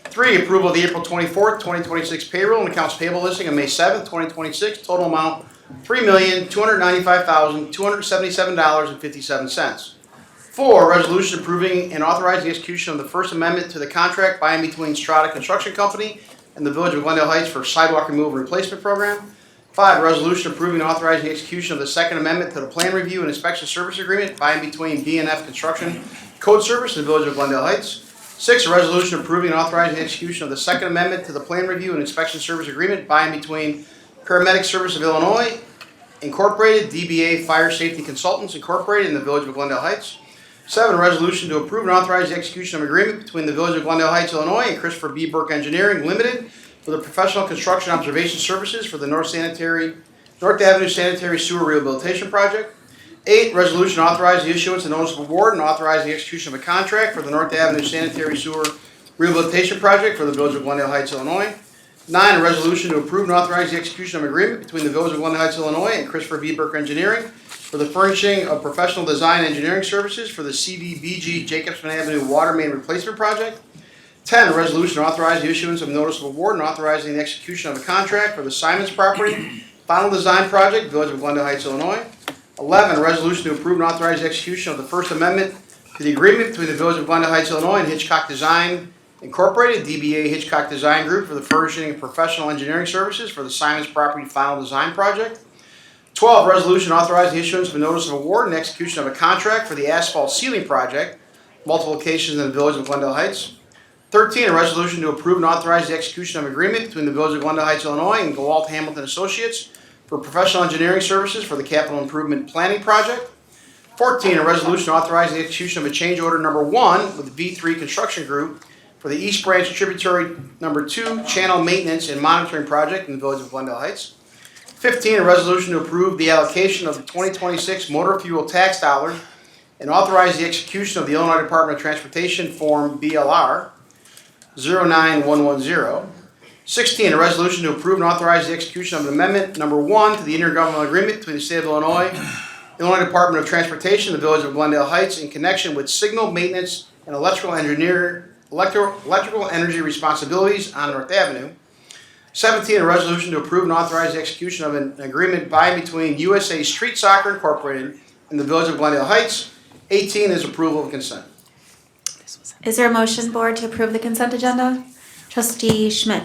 3, approval of the April 24th, 2026 payroll and accounts payable listing of May 7th, 2026. Total amount $3,295,277.57. 4, resolution approving and authorizing the execution of the First Amendment to the contract by and between Strata Construction Company and the Village of Glendale Heights for sidewalk removal replacement program. 5, resolution approving and authorizing the execution of the Second Amendment to the Plan Review and Inspection Service Agreement by and between B&F Construction Code Service and the Village of Glendale Heights. 6, a resolution approving and authorizing the execution of the Second Amendment to the Plan Review and Inspection Service Agreement by and between Paramedic Service of Illinois Incorporated, DBA Fire Safety Consultants Incorporated, and the Village of Glendale Heights. 7, a resolution to approve and authorize the execution of an agreement between the Village of Glendale Heights, Illinois and Christopher B. Burke Engineering Limited for the professional construction observation services for the North Avenue Sanitary Sewer Rehabilitation Project. 8, resolution authorizing the issuance of notice of award and authorizing the execution of a contract for the North Avenue Sanitary Sewer Rehabilitation Project for the Village of Glendale Heights, Illinois. 9, a resolution to approve and authorize the execution of an agreement between the Village of Glendale Heights, Illinois and Christopher B. Burke Engineering for the furnishing of professional design engineering services for the CDBG Jacobson Avenue Water Main Replacement Project. 10, a resolution authorizing the issuance of notice of award and authorizing the execution of a contract for the Simons Property Final Design Project, Village of Glendale Heights, Illinois. 11, a resolution to approve and authorize the execution of the First Amendment to the agreement between the Village of Glendale Heights, Illinois and Hitchcock Design Incorporated, DBA Hitchcock Design Group, for the furnishing of professional engineering services for the Simons Property Final Design Project. 12, resolution authorizing the issuance of a notice of award and execution of a contract for the asphalt ceiling project, multiple locations in the Village of Glendale Heights. 13, a resolution to approve and authorize the execution of an agreement between the Village of Glendale Heights, Illinois and Gawalt Hamilton Associates for professional engineering services for the capital improvement planning project. 14, a resolution authorizing the execution of a change order number 1 with the V3 Construction Group for the East Branch Tributary number 2 channel maintenance and monitoring project in the Village of Glendale Heights. 15, a resolution to approve the allocation of the 2026 motor fuel tax dollars and authorize the execution of the Illinois Department of Transportation Form BLR 09110. 16, a resolution to approve and authorize the execution of amendment number 1 to the intergovernmental agreement between the State of Illinois, Illinois Department of Transportation, and the Village of Glendale Heights in connection with signal maintenance and electrical energy responsibilities on North Avenue. 17, a resolution to approve and authorize the execution of an agreement by and between USA Street Soccer Incorporated and the Village of Glendale Heights. 18 is approval of consent.
Is there a motion, board, to approve the consent agenda? Trustee Schmidt.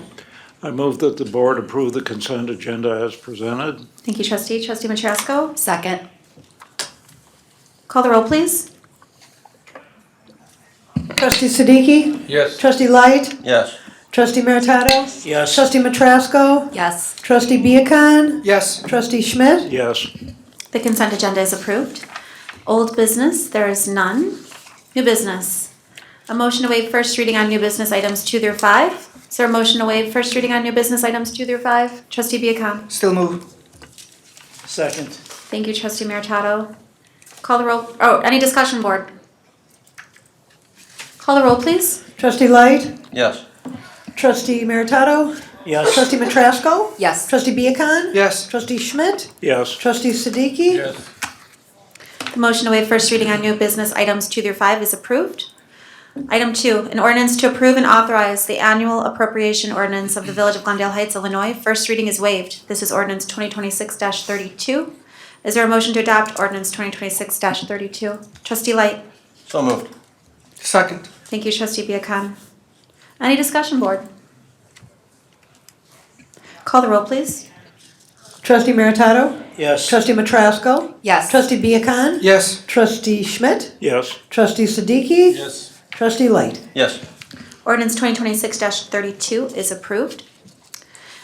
I move that the board approve the consent agenda as presented.
Thank you, trustee. Trustee Matrasco.
Second.
Call the roll, please.
Trustee Siddiqui?
Yes.
Trustee Light?
Yes.
Trustee Meritato?
Yes.
Trustee Matrasco?
Yes.
Trustee Viacon?
Yes.
Trustee Schmidt?
Yes.
The consent agenda is approved. Old business, there is none. New business. A motion to waive first reading on new business items 2 through 5. Is there a motion to waive first reading on new business items 2 through 5? Trustee Viacon.
Still move.
Second.
Thank you, trustee Meritato. Call the roll. Oh, any discussion, board? Call the roll, please.
Trustee Light?
Yes.
Trustee Meritato?
Yes.
Trustee Matrasco?
Yes.
Trustee Viacon?
Yes.
Trustee Schmidt?
Yes.
Trustee Siddiqui?
Yes.
The motion to waive first reading on new business items 2 through 5 is approved. Item 2, an ordinance to approve and authorize the annual appropriation ordinance of the Village of Glendale Heights, Illinois. First reading is waived. This is ordinance 2026-32. Is there a motion to adopt ordinance 2026-32? Trustee Light.
So moved.
Second.
Thank you, trustee Viacon. Any discussion, board? Call the roll, please.
Trustee Meritato?
Yes.
Trustee Matrasco?
Yes.
Trustee Viacon?
Yes.
Trustee Schmidt?
Yes.
Trustee Siddiqui?
Yes.
Trustee Light?
Yes.
Ordinance 2026-32 is approved.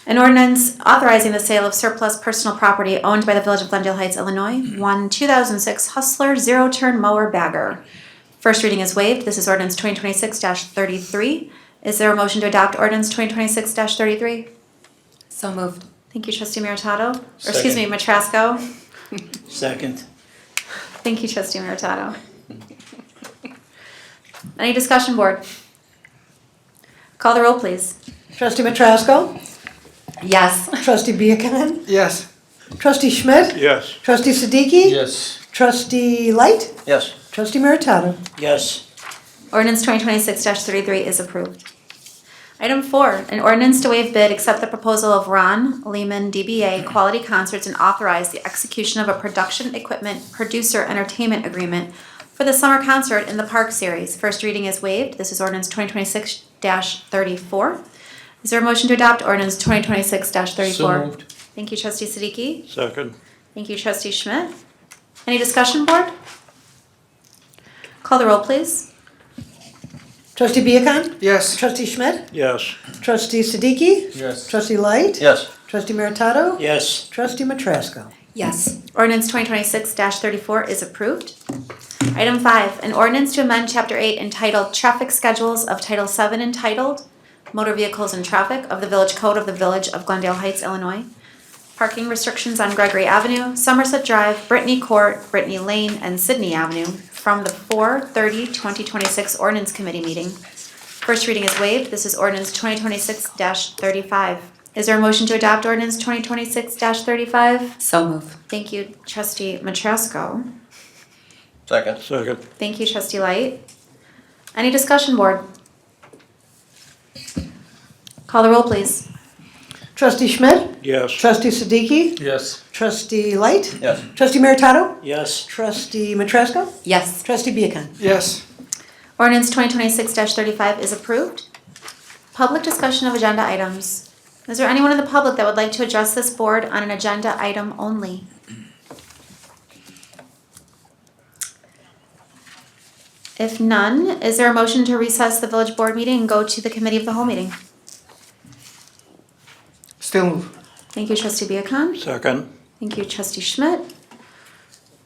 An ordinance authorizing the sale of surplus personal property owned by the Village of Glendale Heights, Illinois. 1 2006 Hustler zero-turn mower bagger. First reading is waived. This is ordinance 2026-33. Is there a motion to adopt ordinance 2026-33?
So moved.
Thank you, trustee Meritato. Or excuse me, Matrasco.
Second.
Thank you, trustee Meritato. Any discussion, board? Call the roll, please.
Trustee Matrasco?
Yes.
Trustee Viacon?
Yes.
Trustee Schmidt?
Yes.
Trustee Siddiqui?
Yes.
Trustee Light?
Yes.
Trustee Meritato?
Yes.
Ordinance 2026-33 is approved. Item 4, an ordinance to waive bid, accept the proposal of Ron Lehman, DBA Quality Concerts, and authorize the execution of a production equipment producer entertainment agreement for the summer concert in the Park Series. First reading is waived. This is ordinance 2026-34. Is there a motion to adopt ordinance 2026-34?
So moved.
Thank you, trustee Siddiqui.
Second.
Thank you, trustee Schmidt. Any discussion, board? Call the roll, please.
Trustee Viacon?
Yes.
Trustee Schmidt?
Yes.
Trustee Siddiqui?
Yes.
Trustee Light?
Yes.
Trustee Meritato?
Yes.
Trustee Matrasco?
Yes.
Ordinance 2026-34 is approved. Item 5, an ordinance to amend Chapter 8 entitled Traffic Schedules of Title 7 entitled Motor Vehicles and Traffic of the Village Code of the Village of Glendale Heights, Illinois. Parking restrictions on Gregory Avenue, Somerset Drive, Brittany Court, Brittany Lane, and Sydney Avenue from the 4/30/2026 Ordinance Committee meeting. First reading is waived. This is ordinance 2026-35. Is there a motion to adopt ordinance 2026-35?
So move.
Thank you, trustee Matrasco.
Second.
Second.
Thank you, trustee Light. Any discussion, board? Call the roll, please.
Trustee Schmidt?
Yes.
Trustee Siddiqui?
Yes.
Trustee Light?
Yes.
Trustee Meritato?
Yes.
Trustee Matrasco?
Yes.
Trustee Viacon?
Yes.
Ordinance 2026-35 is approved. Public discussion of agenda items. Is there anyone in the public that would like to address this board on an agenda item only? If none, is there a motion to recess the village board meeting and go to the committee of the whole meeting?
Still move.
Thank you, trustee Viacon.
Second.
Thank you, trustee Schmidt.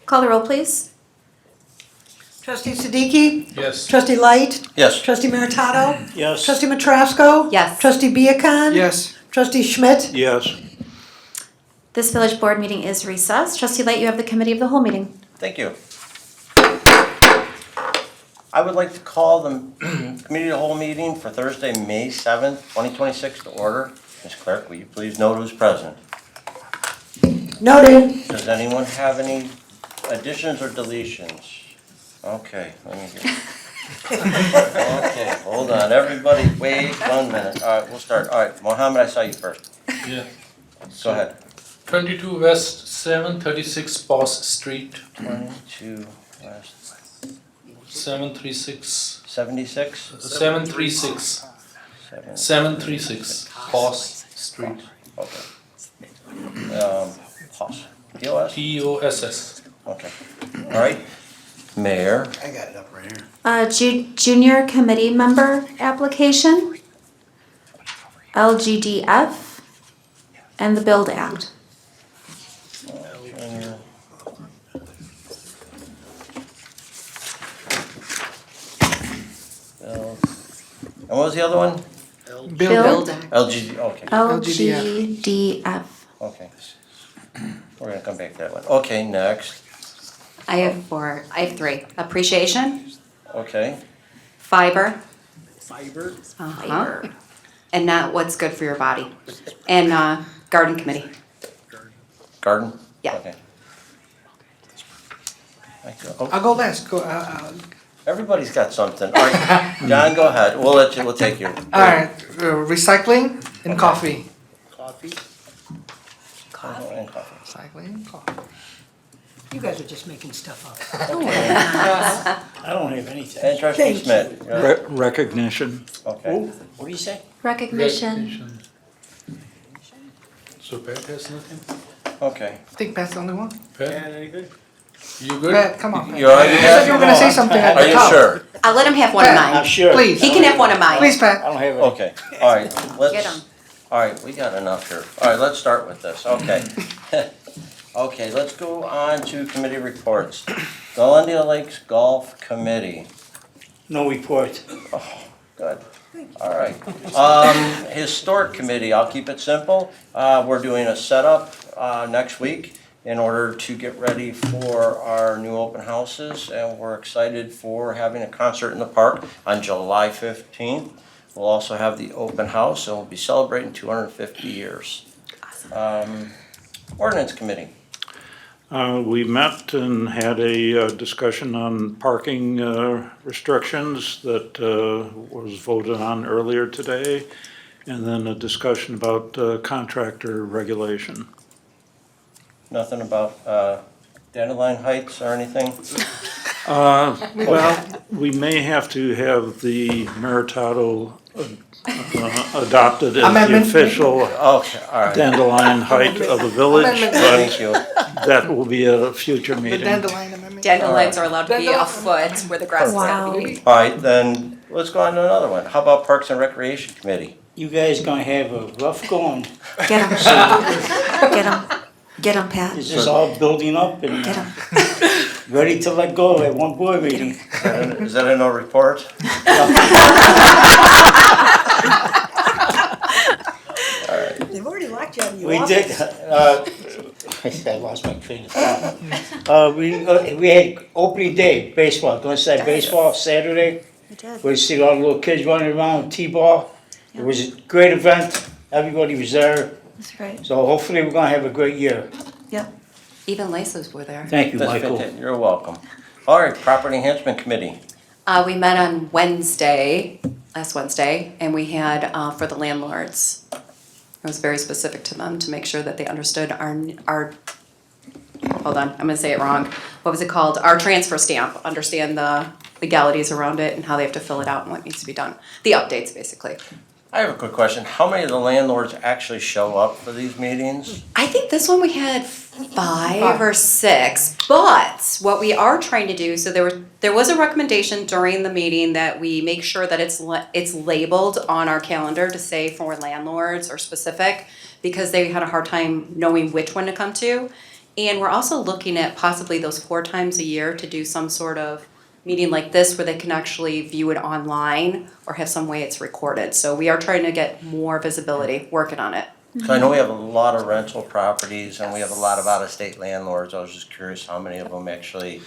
Call the roll, please.
Trustee Siddiqui?
Yes.
Trustee Light?
Yes.
Trustee Meritato?
Yes.
Trustee Matrasco?
Yes.
Trustee Viacon?
Yes.
Trustee Schmidt?
Yes.
This village board meeting is recessed. Trustee Light, you have the committee of the whole meeting.
Thank you. I would like to call the committee of the whole meeting for Thursday, May 7th, 2026 to order. Ms. Clerk, will you please note who's present?
Noted.
Does anyone have any additions or deletions? Okay, let me get. Okay, hold on, everybody, wait 1 minute. All right, we'll start. All right, Mohammed, I saw you first.
Yeah.
Go ahead.
22 West 736 Boss Street,
22 West
736.
76?
736. 736 Boss Street.
Okay. POS. POS?
POSS.
Okay. All right. Mayor.
I got it up right here.
Junior committee member application, LGDF, and the Build Act.
And what was the other one?
Build.
LG, okay.
LGDF.
Okay. We're gonna come back to that one. Okay, next.
I have three. Appreciation,
Okay.
fiber.
Fiber.
Uh-huh. And not what's good for your body. And garden committee.
Garden?
Yeah.
Okay. Thank you. Oh,
I'll go last.
everybody's got something. All right, John, go ahead. We'll take you.
All right, recycling and coffee.
Coffee.
And coffee.
Recycling and coffee.
You guys are just making stuff up.
I don't have anything.
And trustee Smith.
Recognition.
Okay.
What do you say?
Recognition.
So Pat has nothing?
Okay.
I think Pat's the only one.
Pat, any good? You good?
Pat, come on. Pat.
You already
You said you were gonna say something at
Are
the
you
top.
sure?
I'll let him have one of
Pat,
mine.
I'm sure.
Please.
He can have one of mine.
Please,
I
Pat.
don't have any.
Okay, all right, let's.
Get 'em.
All right, we got enough here. All right, let's start with this, okay. Okay, let's go on to committee reports. Glendale Lakes Golf Committee,
No report.
good, all right. Historic Committee, I'll keep it simple. We're doing a setup, next week in order to get ready for our new open houses, and we're excited for having a concert in the park on July 15th. We'll also have the open house, and we'll be celebrating 250 years. Ordinance Committee.
We met and had a discussion on parking restrictions that was voted on earlier today, and then a discussion about contractor regulation.
Nothing about Dandelion Heights or anything?
Well, we may have to have the Meritato adopted as the
Amendment.
official
Okay, all right.
dandelion height of the village,
Amendment.
Thank you.
but that will be at a future
The
meeting.
dandelion amendment.
Dandelions are allowed to be a foot where the grass is gonna be.
All right, then, let's go on to another one. How about Parks and Recreation Committee?
You guys gonna have a rough going.
Get him. Get him. Get him, Pat.
Is this all building up and
Get him.
ready to let go at one board meeting?
Is that a no report?
They've already locked you out of your
We
office.
did, I lost my train of thought. We had opening day, baseball, Glennside baseball, Saturday.
You did.
We see all the little kids running around, T-ball. It was a great event. everybody was there,
That's great.
so hopefully we're gonna have a great year.
Yep. Even Lisa's were there.
Thank you,
That's
Michael.
fantastic. You're welcome. All right, Property Enhancement Committee.
We met on Wednesday, last Wednesday, and we had, for the landlords. It was very specific to them to make sure that they understood our, hold on, I'm gonna say it wrong. What was it called? Our transfer stamp, understand the legalities around it and how they have to fill it out and what needs to be done. The updates, basically.
I have a quick question. How many of the landlords actually show up for these meetings?
I think this one we had 5 or 6, but what we are trying to do, so there was a recommendation during the meeting that we make sure that it's labeled on our calendar to say for landlords or specific, because they had a hard time knowing which one to come to. And we're also looking at possibly those 4 times a year to do some sort of meeting like this where they can actually view it online or have some way it's recorded. So we are trying to get more visibility, working on it.
So I know we have a lot of rental properties and we have a lot of out-of-state landlords. I was just curious how many of them actually.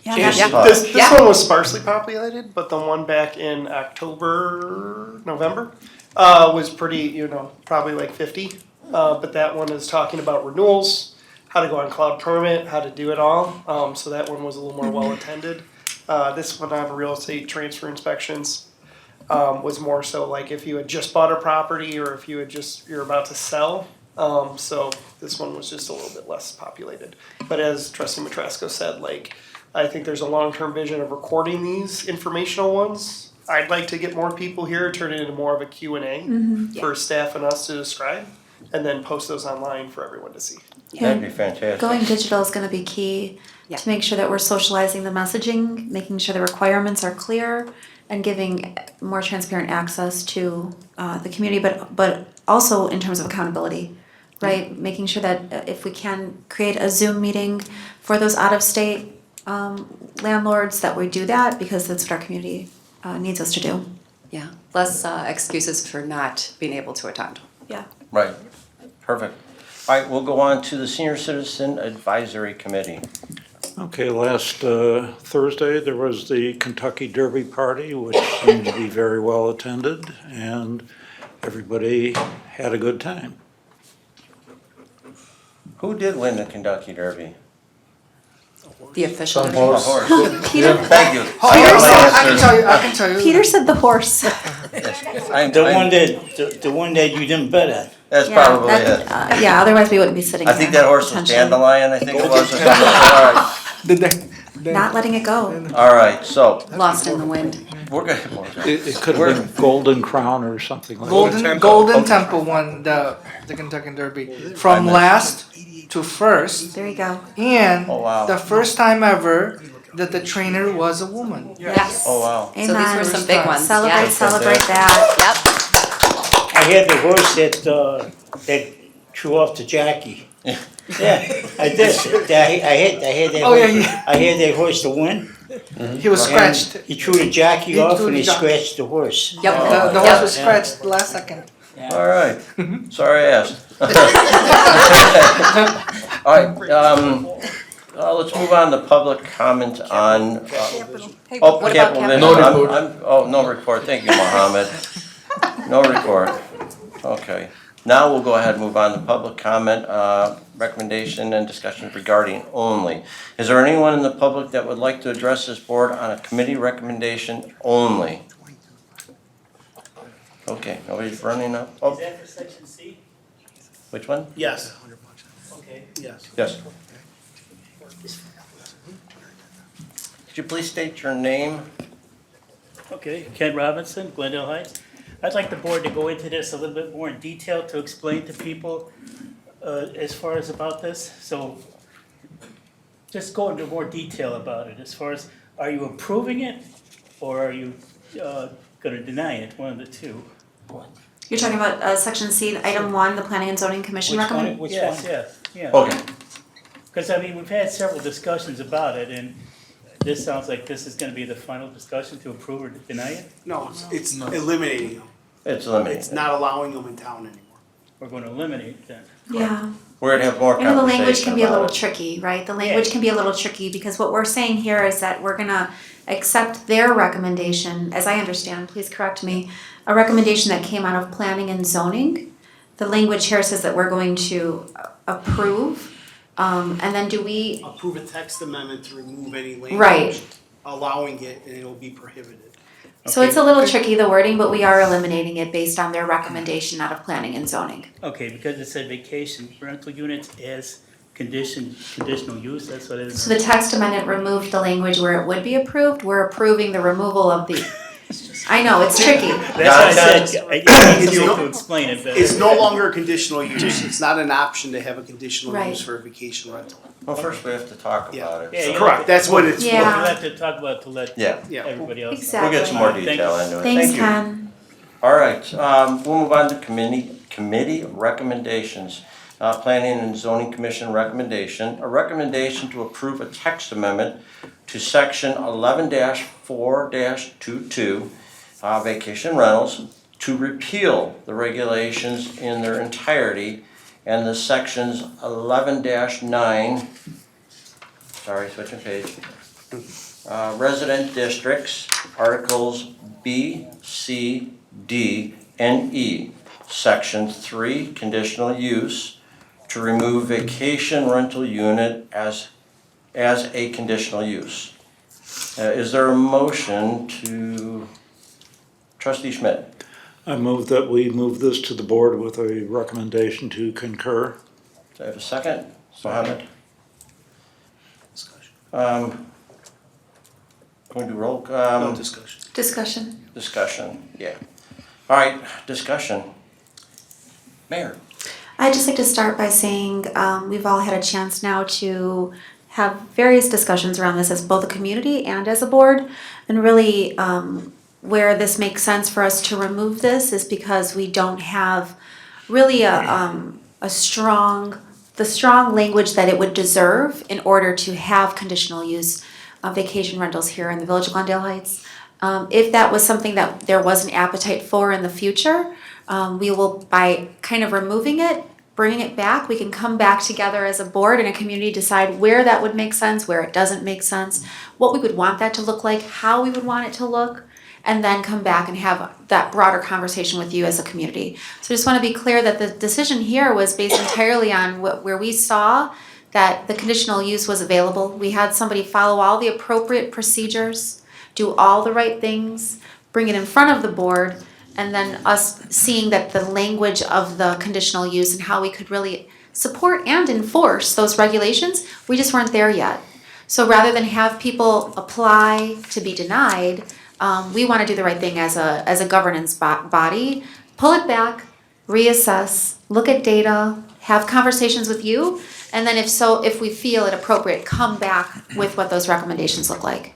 This one was sparsely populated, but the one back in October, November, was pretty, probably like 50. But that one is talking about renewals, how to go on cloud permit, how to do it all. So that one was a little more well attended. This one on real estate transfer inspections was more so like if you had just bought a property or if you're about to sell. So this one was just a little bit less populated. But as Trustee Matrasco said, I think there's a long-term vision of recording these informational ones. I'd like to get more people here, turn it into more of a Q&A for staff and us to describe, and then post those online for everyone to see.
That'd be fantastic.
Going digital is gonna be key to make sure that we're socializing the messaging, making sure the requirements are clear, and giving more transparent access to the community, but also in terms of accountability, right? Making sure that if we can create a Zoom meeting for those out-of-state landlords, that we do that, because that's what our community needs us to do.
Yeah, less excuses for not being able to attend.
Yeah.
Right, perfect. All right, we'll go on to the Senior Citizen Advisory Committee.
Okay, last Thursday, there was the Kentucky Derby Party, which seemed to be very well attended, and everybody had a good time.
Who did win the Kentucky Derby?
The official.
Some horse.
Peter.
Thank you.
I can tell you.
Peter said the horse.
The one that you didn't bet at.
That's
Yeah,
probably
that-
it.
Yeah, otherwise we wouldn't be sitting
I
here.
think that horse was
potentially.
Dandelion, I think it was. All right.
Not letting it go.
All right, so
Lost in the wind.
we're gonna.
It could have been Golden Crown or something like that.
Golden Temple won the Kentucky Derby from last to first,
There you go.
and
Oh, wow.
the first time ever that the trainer was a woman.
Yes.
Oh, wow.
So these were some big ones.
Celebrate,
Yeah.
celebrate that.
Yep.
I had the horse that threw off to Jackie. Yeah, I did. I had that
Oh, yeah,
horse.
yeah.
I had that horse to win.
He was
And
scratched.
he threw the jockey
He
off
threw
and
the
he
jockey.
scratched the horse.
Yep.
The
Yep.
horse was scratched last second.
All right, sorry I asked. All right, let's move on to public comment on. Oh,
what about
capital
capital?
vision. No report, thank you, Mohammed. No report, okay. Now we'll go ahead and move on to public comment, recommendation and discussion regarding only. Is there anyone in the public that would like to address this board on a committee recommendation only? Okay, nobody's running up. Oh,
Is that for section C?
which one?
Yes. Okay, yes.
Yes. Could you please state your name?
Okay, Ken Robinson, Glendale Heights. I'd like the board to go into this a little bit more in detail to explain to people as far as about this. So just go into more detail about it as far as, are you approving it or are you going to deny it, one of the two?
You're talking about section C, item 1, the Planning and Zoning Commission
Which one?
recommend?
Which
Yes,
one?
yeah.
Okay.
Because I mean, we've had several discussions about it and this sounds like this is going to be the final discussion to approve or deny it?
No, it's eliminating them.
It's eliminated.
It's not allowing them in town anymore.
we're gonna eliminate that.
Yeah.
We're gonna have more
I know the language
conversation
can be a
about
little
it.
tricky, right? The language can be a little tricky because what we're saying here is that we're gonna accept their recommendation, as I understand, please correct me, a recommendation that came out of planning and zoning. The language here says that we're going to approve, and then do we,
Approve a text amendment to remove any language.
Right.
Allowing it, and it'll be prohibited.
so it's a little tricky, the wording, but we are eliminating it based on their recommendation out of planning and zoning.
Okay, because it said vacation rental units as conditional use, that's what it is.
So the text amendment removed the language where it would be approved, we're approving the removal of the, I know, it's tricky.
That's why I said, I need you to explain it better.
It's no longer a conditional use. It's not an option to have a conditional
Right.
use for a vacation rental.
Well, first we have to talk about it.
Yeah,
so-
you
Correct, that's what it's for.
You
Yeah.
have to talk about to let
Yeah.
everybody else know.
Exactly.
We'll get some more
Thank
detail
you.
into it.
Thanks,
Thank you.
Ken.
All right, we'll move on to committee recommendations. Planning and Zoning Commission recommendation, a recommendation to approve a text amendment to section 11-4-22, vacation rentals, to repeal the regulations in their entirety and the sections 11-9, switching page, resident districts, articles B, C, D, and E. Section 3, conditional use, to remove vacation rental unit as a conditional use. Is there a motion to, Trustee Schmidt?
I move that we move this to the board with a recommendation to concur.
Do I have a second? Mohammed? Going to roll,
No discussion.
Discussion.
discussion, yeah. All right, discussion. Mayor?
I'd just like to start by saying we've all had a chance now to have various discussions around this as both a community and as a board. And really, where this makes sense for us to remove this is because we don't have really the strong language that it would deserve in order to have conditional use vacation rentals here in the Village of Glendale Heights. If that was something that there was an appetite for in the future, we will, by kind of removing it, bringing it back, we can come back together as a board and a community, decide where that would make sense, where it doesn't make sense, what we would want that to look like, how we would want it to look, and then come back and have that broader conversation with you as a community. So I just want to be clear that the decision here was based entirely on where we saw that the conditional use was available. We had somebody follow all the appropriate procedures, do all the right things, bring it in front of the board, and then us seeing that the language of the conditional use and how we could really support and enforce those regulations, we just weren't there yet. So rather than have people apply to be denied, we want to do the right thing as a governance body, pull it back, reassess, look at data, have conversations with you, and then if we feel it appropriate, come back with what those recommendations look like.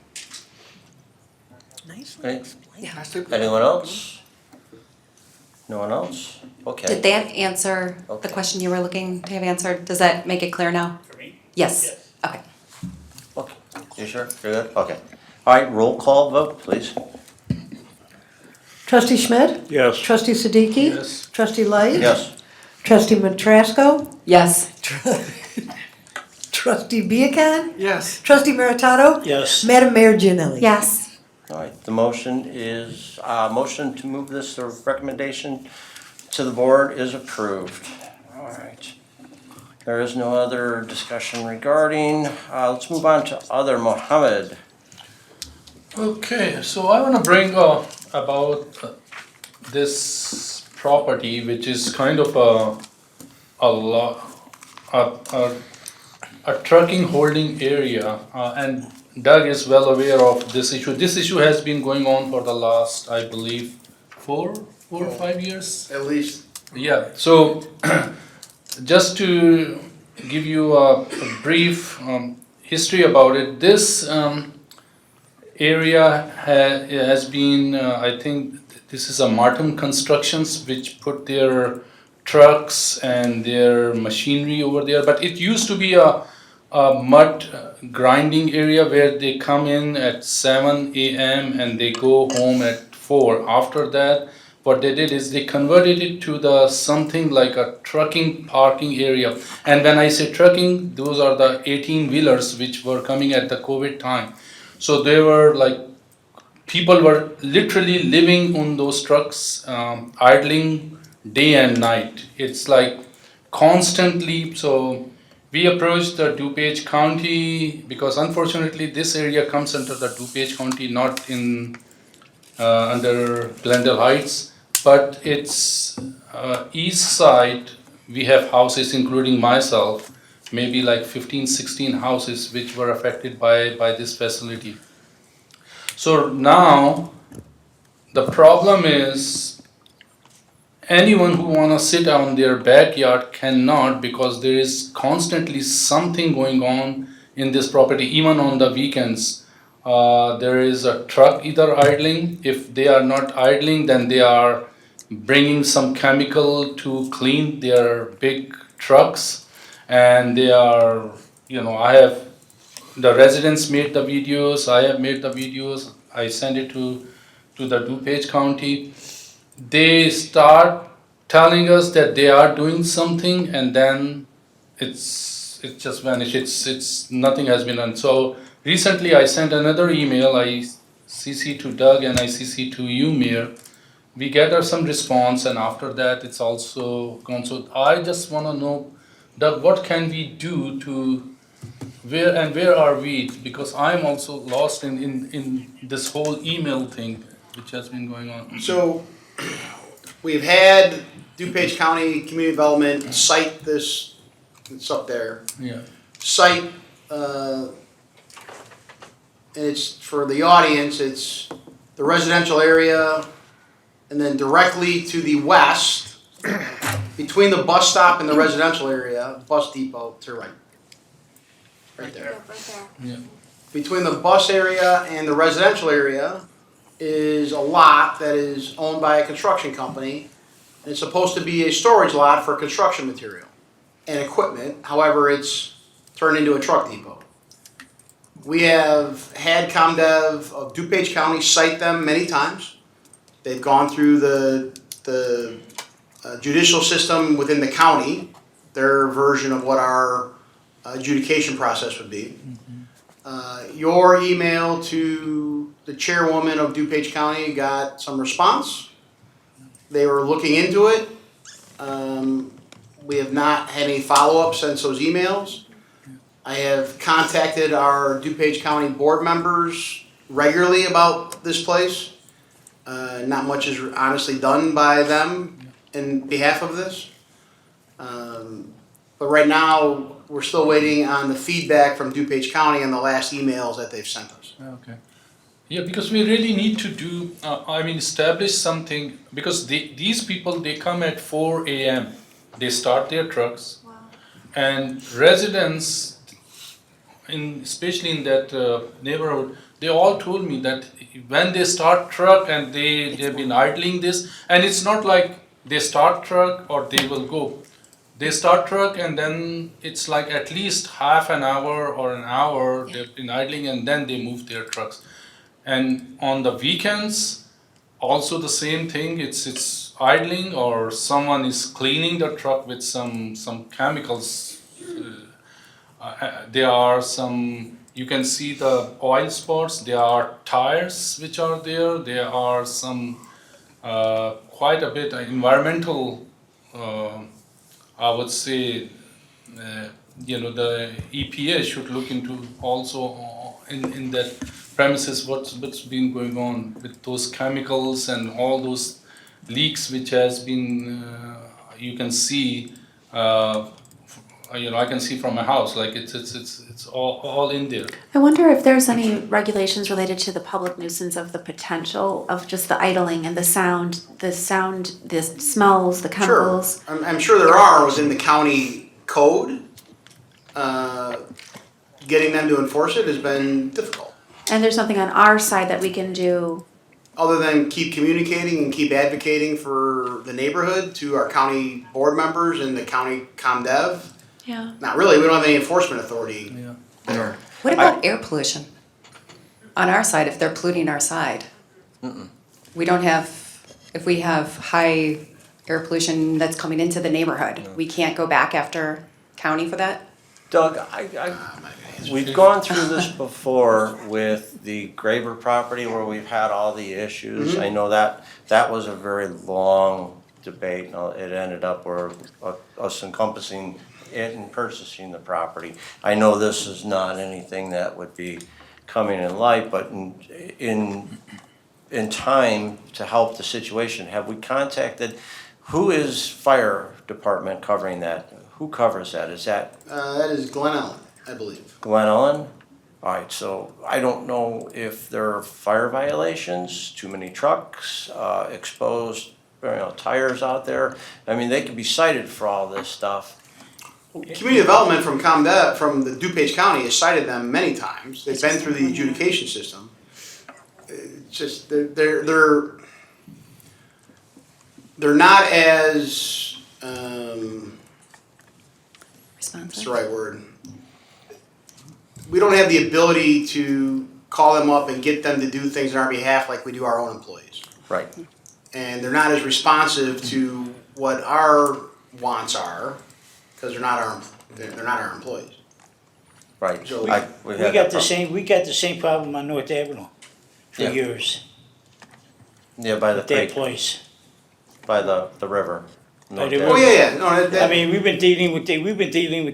Thanks. Anyone else? No one else? Okay.
Did that answer the question you were looking to have answered? Does that make it clear now?
For me?
Yes. Okay.
Okay, you sure? You're good? Okay. All right, roll call vote, please.
Trustee Schmidt?
Yes.
Trustee Siddiqui?
Yes.
Trustee Light?
Yes.
Trustee Matrasco?
Yes.
Trustee Viacon?
Yes.
Trustee Meritato?
Yes.
Madam Mayor Gianelli?
Yes.
All right, the motion is, motion to move this recommendation to the board is approved. All right. There is no other discussion regarding, let's move on to other. Mohammed.
Okay, so I want to bring about this property, which is kind of a trucking holding area, and Doug is well aware of this issue. This issue has been going on for the last, I believe, 4 or 5 years.
At least.
Yeah, so just to give you a brief history about it, this area has been, I think this is a Martin Constructions which put their trucks and their machinery over there, but it used to be a mud grinding area where they come in at 7 a.m. and they go home at 4. After that, what they did is they converted it to the something like a trucking parking area. And when I say trucking, those are the 18-wheelers which were coming at the COVID time. So they were like, people were literally living on those trucks, idling day and night. It's like constantly. So we approached the DuPage County because unfortunately this area comes under the DuPage County, not in under Glendale Heights, but it's east side. We have houses, including myself, maybe like 15, 16 houses which were affected by this facility. So now the problem is anyone who wanna sit on their backyard cannot, because there is constantly something going on in this property, even on the weekends. There is a truck either idling. If they are not idling, then they are bringing some chemical to clean their big trucks. And they are, I have, the residents made the videos, I have made the videos, I send it to the DuPage County. They start telling us that they are doing something, and then it just vanished. It's nothing has been done. So recently I sent another email, I CC to Doug and I CC to you, Mayor. We get some response, and after that it's also gone. So I just want to know, Doug, what can we do to, where are we? Because I'm also lost in this whole email thing which has been going on.
So we've had DuPage County Community Development cite this, it's up there.
Yeah.
Site, and it's for the audience, it's the residential area, and then directly to the west, between the bus stop and the residential area, bus depot to the right. Right there.
Yeah.
Between the bus area and the residential area is a lot that is owned by a construction company. And it's supposed to be a storage lot for construction material and equipment. However, it's turned into a truck depot. We have had ComDev of DuPage County cite them many times. They've gone through the judicial system within the county, their version of what our adjudication process would be. Your email to the chairwoman of DuPage County got some response. They were looking into it. We have not had any follow-up since those emails. I have contacted our DuPage County board members regularly about this place. Not much is honestly done by them in behalf of this. But right now, we're still waiting on the feedback from DuPage County on the last emails that they've sent us.
Okay. Yeah, because we really need to do, establish something, because these people, they come at 4 a.m. They start their trucks. Wow. And residents, especially in that neighborhood, they all told me that when they start truck and they've been idling this, and it's not like they start truck or they will go. They start truck and then it's like at least half an hour or an hour they've been idling, and then they move their trucks. And on the weekends, also the same thing, it's idling or someone is cleaning the truck with some chemicals. There are some, you can see the oil spots, there are tires which are there, there are some quite a bit environmental, I would say, the EPA should look into also in that premises what's been going on with those chemicals and all those leaks which has been, you can see, I can see from my house, like it's all in there.
I wonder if there's any regulations related to the public nuisance of the potential of just the idling and the sound, the smells, the chemicals.
Sure, I'm sure there are within the county code. Getting them to enforce it has been difficult.
And there's nothing on our side that we can do.
Other than keep communicating and keep advocating for the neighborhood to our county board members and the county ComDev.
Yeah.
Not really, we don't have any enforcement authority there.
What about air pollution? On our side, if they're polluting our side? We don't have if we have high air pollution that's coming into the neighborhood, we can't go back after county for that?
Doug, we've gone through this before with the Graber property where we've had all the issues. I know that was a very long debate. It ended up where us encompassing it and purchasing the property. I know this is not anything that would be coming in light, but in time to help the situation, have we contacted, who is fire department covering that? Who covers that? Is that
That is Glen Ellen, I believe.
Glen Ellen? All right, so I don't know if there are fire violations, too many trucks, exposed, tires out there. I mean, they could be cited for all this stuff.
Community development from ComDev, from the DuPage County, has cited them many times. They've been through the adjudication system. It's just, they're not as, what's the right word? We don't have the ability to call them up and get them to do things on our behalf like we do our own employees.
Right.
And they're not as responsive to what our wants are, because they're not our employees.
Right.
So
We got the same problem on North Avenue for
Yeah.
years.
Yeah, by the
With their
creek,
place.
by the river.
By the
North
Oh,
End.
yeah. No,
I mean, we've been dealing with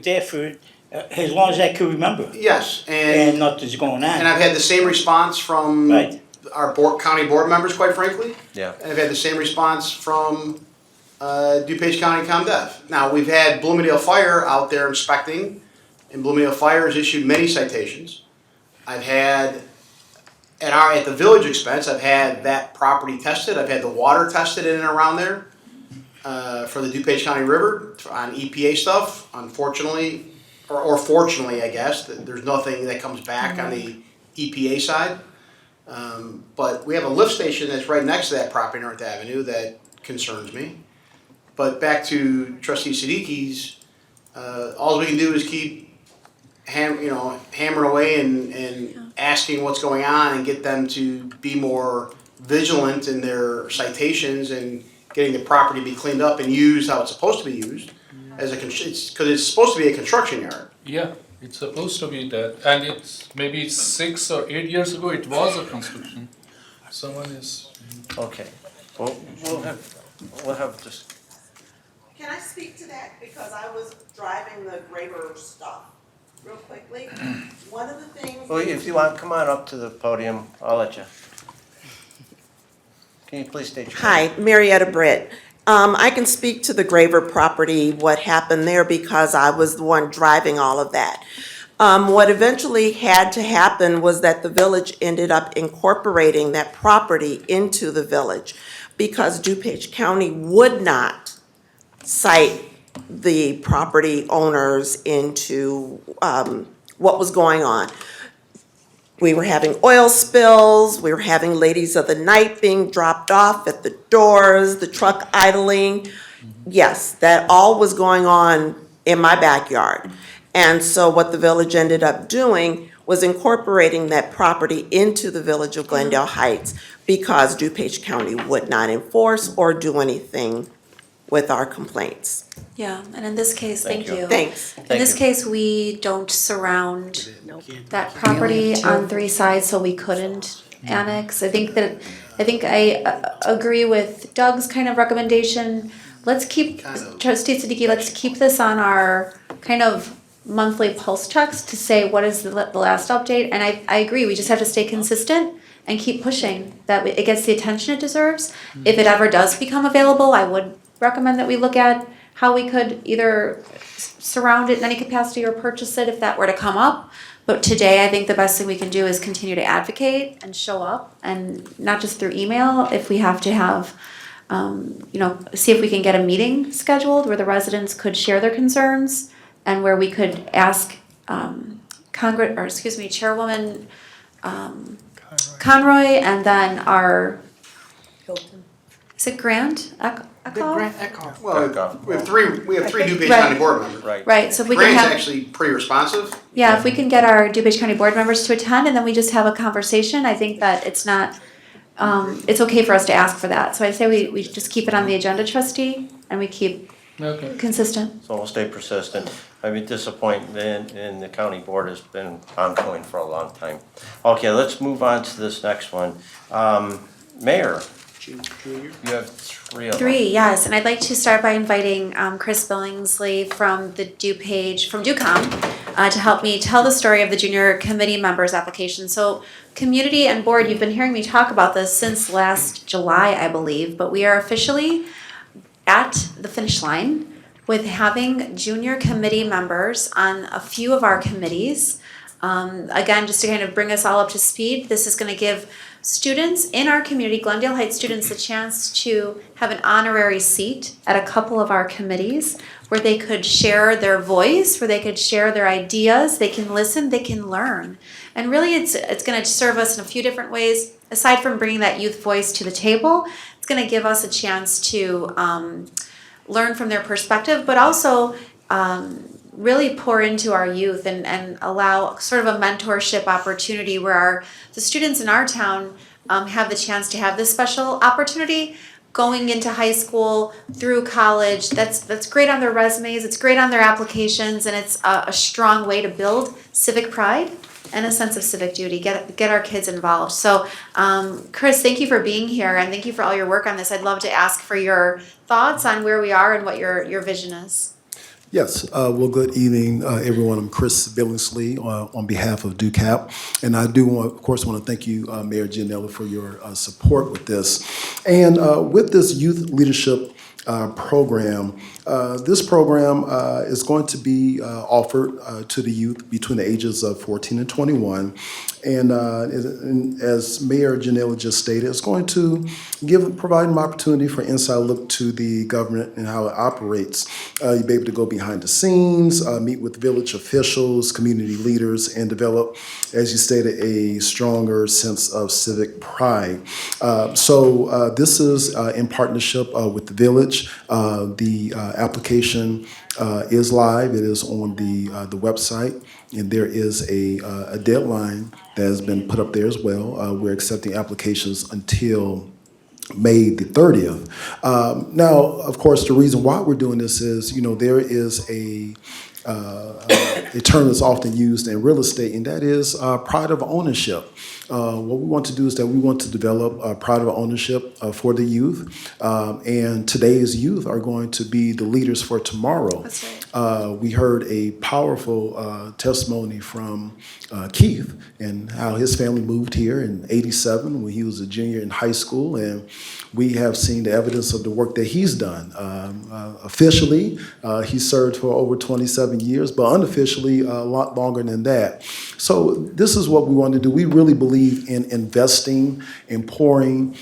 that for as long as I can remember.
Yes,
And nothing's going
And
on.
I've had the same response from
Right.
our county board members, quite frankly.
Yeah.
And I've had the same response from DuPage County ComDev. Now, we've had Bloomingdale Fire out there inspecting, and Bloomingdale Fire has issued many citations. I've had, at the village expense, I've had that property tested, I've had the water tested in and around there for the DuPage County River on EPA stuff. Unfortunately, or fortunately, I guess, there's nothing that comes back on the EPA side. But we have a lift station that's right next to that property, North Avenue, that concerns me. But back to Trustee Siddiqui's, all we can do is keep hammering away and asking what's going on and get them to be more vigilant in their citations and getting the property to be cleaned up and used how it's supposed to be used as because it's supposed to be a construction yard.
Yeah, it's supposed to be that, and it's maybe 6 or 8 years ago, it was a construction. Someone is.
Okay, well, we'll have just,
Can I speak to that? Because I was driving the Graber stuff real quickly. One of the things.
well, if you want, come on up to the podium, I'll let you. Can you please state your name?
Hi, Marietta Britt. I can speak to the Graver property, what happened there, because I was the one driving all of that. What eventually had to happen was that the village ended up incorporating that property into the village because DuPage County would not cite the property owners into what was going on. We were having oil spills, we were having ladies of the night being dropped off at the doors, the truck idling. Yes, that all was going on in my backyard. And so what the village ended up doing was incorporating that property into the village of Glendale Heights because DuPage County would not enforce or do anything with our complaints.
Yeah, and in this case, thank you.
Thanks.
In this case, we don't surround that property on three sides, so we couldn't annex. I think I agree with Doug's kind of recommendation. Let's keep, Trustee Siddiqui, let's keep this on our kind of monthly pulse checks to say what is the last update. And I agree, we just have to stay consistent and keep pushing that it gets the attention it deserves. If it ever does become available, I would recommend that we look at how we could either surround it in any capacity or purchase it if that were to come up. But today, I think the best thing we can do is continue to advocate and show up, and not just through email. If we have to have, see if we can get a meeting scheduled where the residents could share their concerns and where we could ask Chairwoman Conroy, and then our, is it Grant Eckhoff?
Grant Eckhoff.
Well, we have three DuPage
Right.
County board members.
Right, so if we can
Grant's
have.
actually pretty responsive.
Yeah, if we can get our DuPage County board members to attend and then we just have a conversation, I think that it's not, it's okay for us to ask for that. So I say we just keep it on the agenda, trustee, and we keep
Okay.
consistent.
So we'll stay persistent. I mean, disappointment in the county board has been ongoing for a long time. Okay, let's move on to this next one. Mayor, you have three of them.
Three, yes, and I'd like to start by inviting Chris Billingsley from the DuCom to help me tell the story of the junior committee members application. So community and board, you've been hearing me talk about this since last July, I believe, but we are officially at the finish line with having junior committee members on a few of our committees. Again, just to kind of bring us all up to speed, this is going to give students in our community, Glendale Heights students, the chance to have an honorary seat at a couple of our committees where they could share their voice, where they could share their ideas, they can listen, they can learn. And really it's going to serve us in a few different ways. Aside from bringing that youth voice to the table, it's going to give us a chance to learn from their perspective, but also really pour into our youth and allow sort of a mentorship opportunity where the students in our town have the chance to have this special opportunity going into high school, through college. That's great on their resumes, it's great on their applications, and it's a strong way to build civic pride and a sense of civic duty, get our kids involved. So Chris, thank you for being here and thank you for all your work on this. I'd love to ask for your thoughts on where we are and what your vision is.
Yes, well, good evening, everyone. I'm Chris Billingsley on behalf of DuCap. And I do, of course, want to thank you, Mayor Gianella, for your support with this. And with this youth leadership program, this program is going to be offered to the youth between the ages of 14 and 21. And as Mayor Gianella just stated, it's going to provide an opportunity for inside look to the government and how it operates. You'll be able to go behind the scenes, meet with village officials, community leaders, and develop, as you stated, a stronger sense of civic pride. So this is in partnership with the village. The application is live. It is on the website, and there is a deadline that has been put up there as well. We're accepting applications until May the 30th. Now, of course, the reason why we're doing this is, there is a term that's often used in real estate, and that is pride of ownership. What we want to do is that we want to develop pride of ownership for the youth, and today's youth are going to be the leaders for tomorrow.
That's right.
We heard a powerful testimony from Keith and how his family moved here in '87 when he was a junior in high school, and we have seen the evidence of the work that he's done. Officially, he served for over 27 years, but unofficially a lot longer than that. So this is what we want to do. We really believe in investing and pouring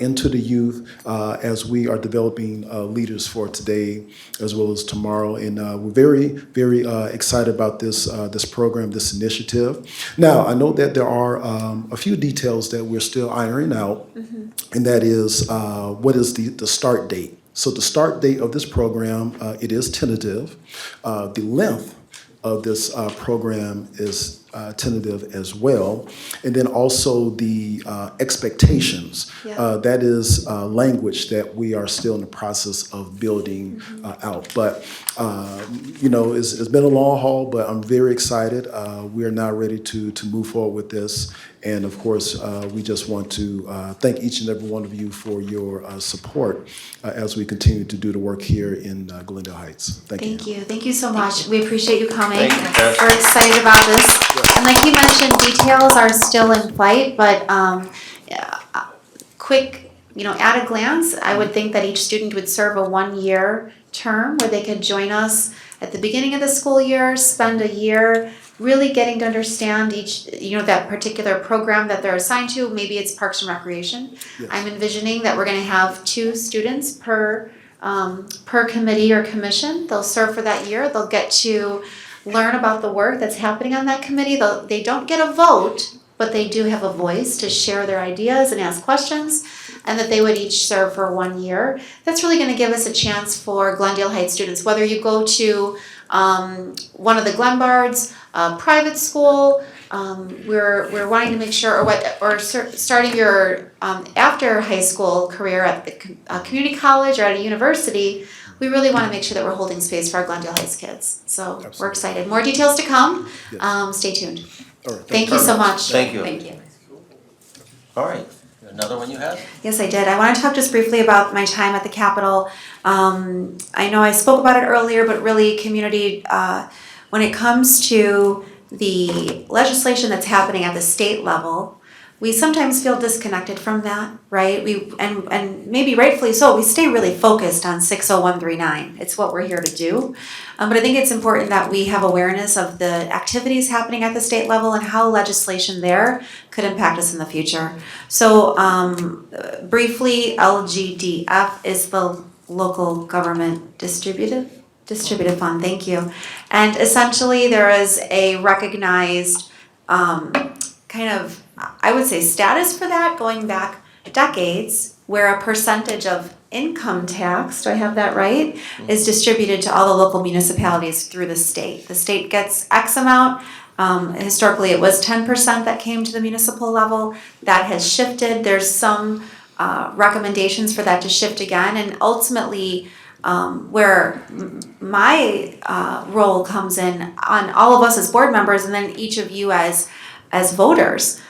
into the youth as we are developing leaders for today as well as tomorrow. And we're very, very excited about this program, this initiative. Now, I know that there are a few details that we're still ironing out, and that is what is the start date. So the start date of this program, it is tentative. The length of this program is tentative as well. And then also the expectations.
Yeah.
That is language that we are still in the process of building out. But, it's been a long haul, but I'm very excited. We are now ready to move forward with this. And of course, we just want to thank each and every one of you for your support as we continue to do the work here in Glendale Heights. Thank you.
Thank you so much. We appreciate you coming.
Thank you, Chris.
We're excited about this. And like you mentioned, details are still in flight, but quick, at a glance, I would think that each student would serve a 1-year term where they could join us at the beginning of the school year, spend a year really getting to understand that particular program that they're assigned to. Maybe it's Parks and Recreation.
Yes.
I'm envisioning that we're going to have 2 students per committee or commission. They'll serve for that year. They'll get to learn about the work that's happening on that committee. They don't get a vote, but they do have a voice to share their ideas and ask questions, and that they would each serve for 1 year. That's really going to give us a chance for Glendale Heights students, whether you go to one of the Glenbards, private school, we're wanting to make sure, starting your after high school career at the community college or at a university, we really want to make sure that we're holding space for our Glendale Heights kids. So we're excited. More details to come. Stay tuned.
All right,
Thank you so much.
Thank you.
Thank you.
All right, another one you have?
Yes, I did. I want to talk just briefly about my time at the Capitol. I know I spoke about it earlier, but really community, when it comes to the legislation that's happening at the state level, we sometimes feel disconnected from that, right? And maybe rightfully so, we stay really focused on 60139. It's what we're here to do. But I think it's important that we have awareness of the activities happening at the state level and how legislation there could impact us in the future. So briefly, LGDF is the Local Government Distributive Fund, thank you. And essentially there is a recognized kind of, I would say, status for that going back decades, where a percentage of income tax, do I have that right, is distributed to all the local municipalities through the state. The state gets X amount. Historically, it was 10% that came to the municipal level. That has shifted. There's some recommendations for that to shift again, and ultimately, where my role comes in on all of us as board members, and then each of you as voters,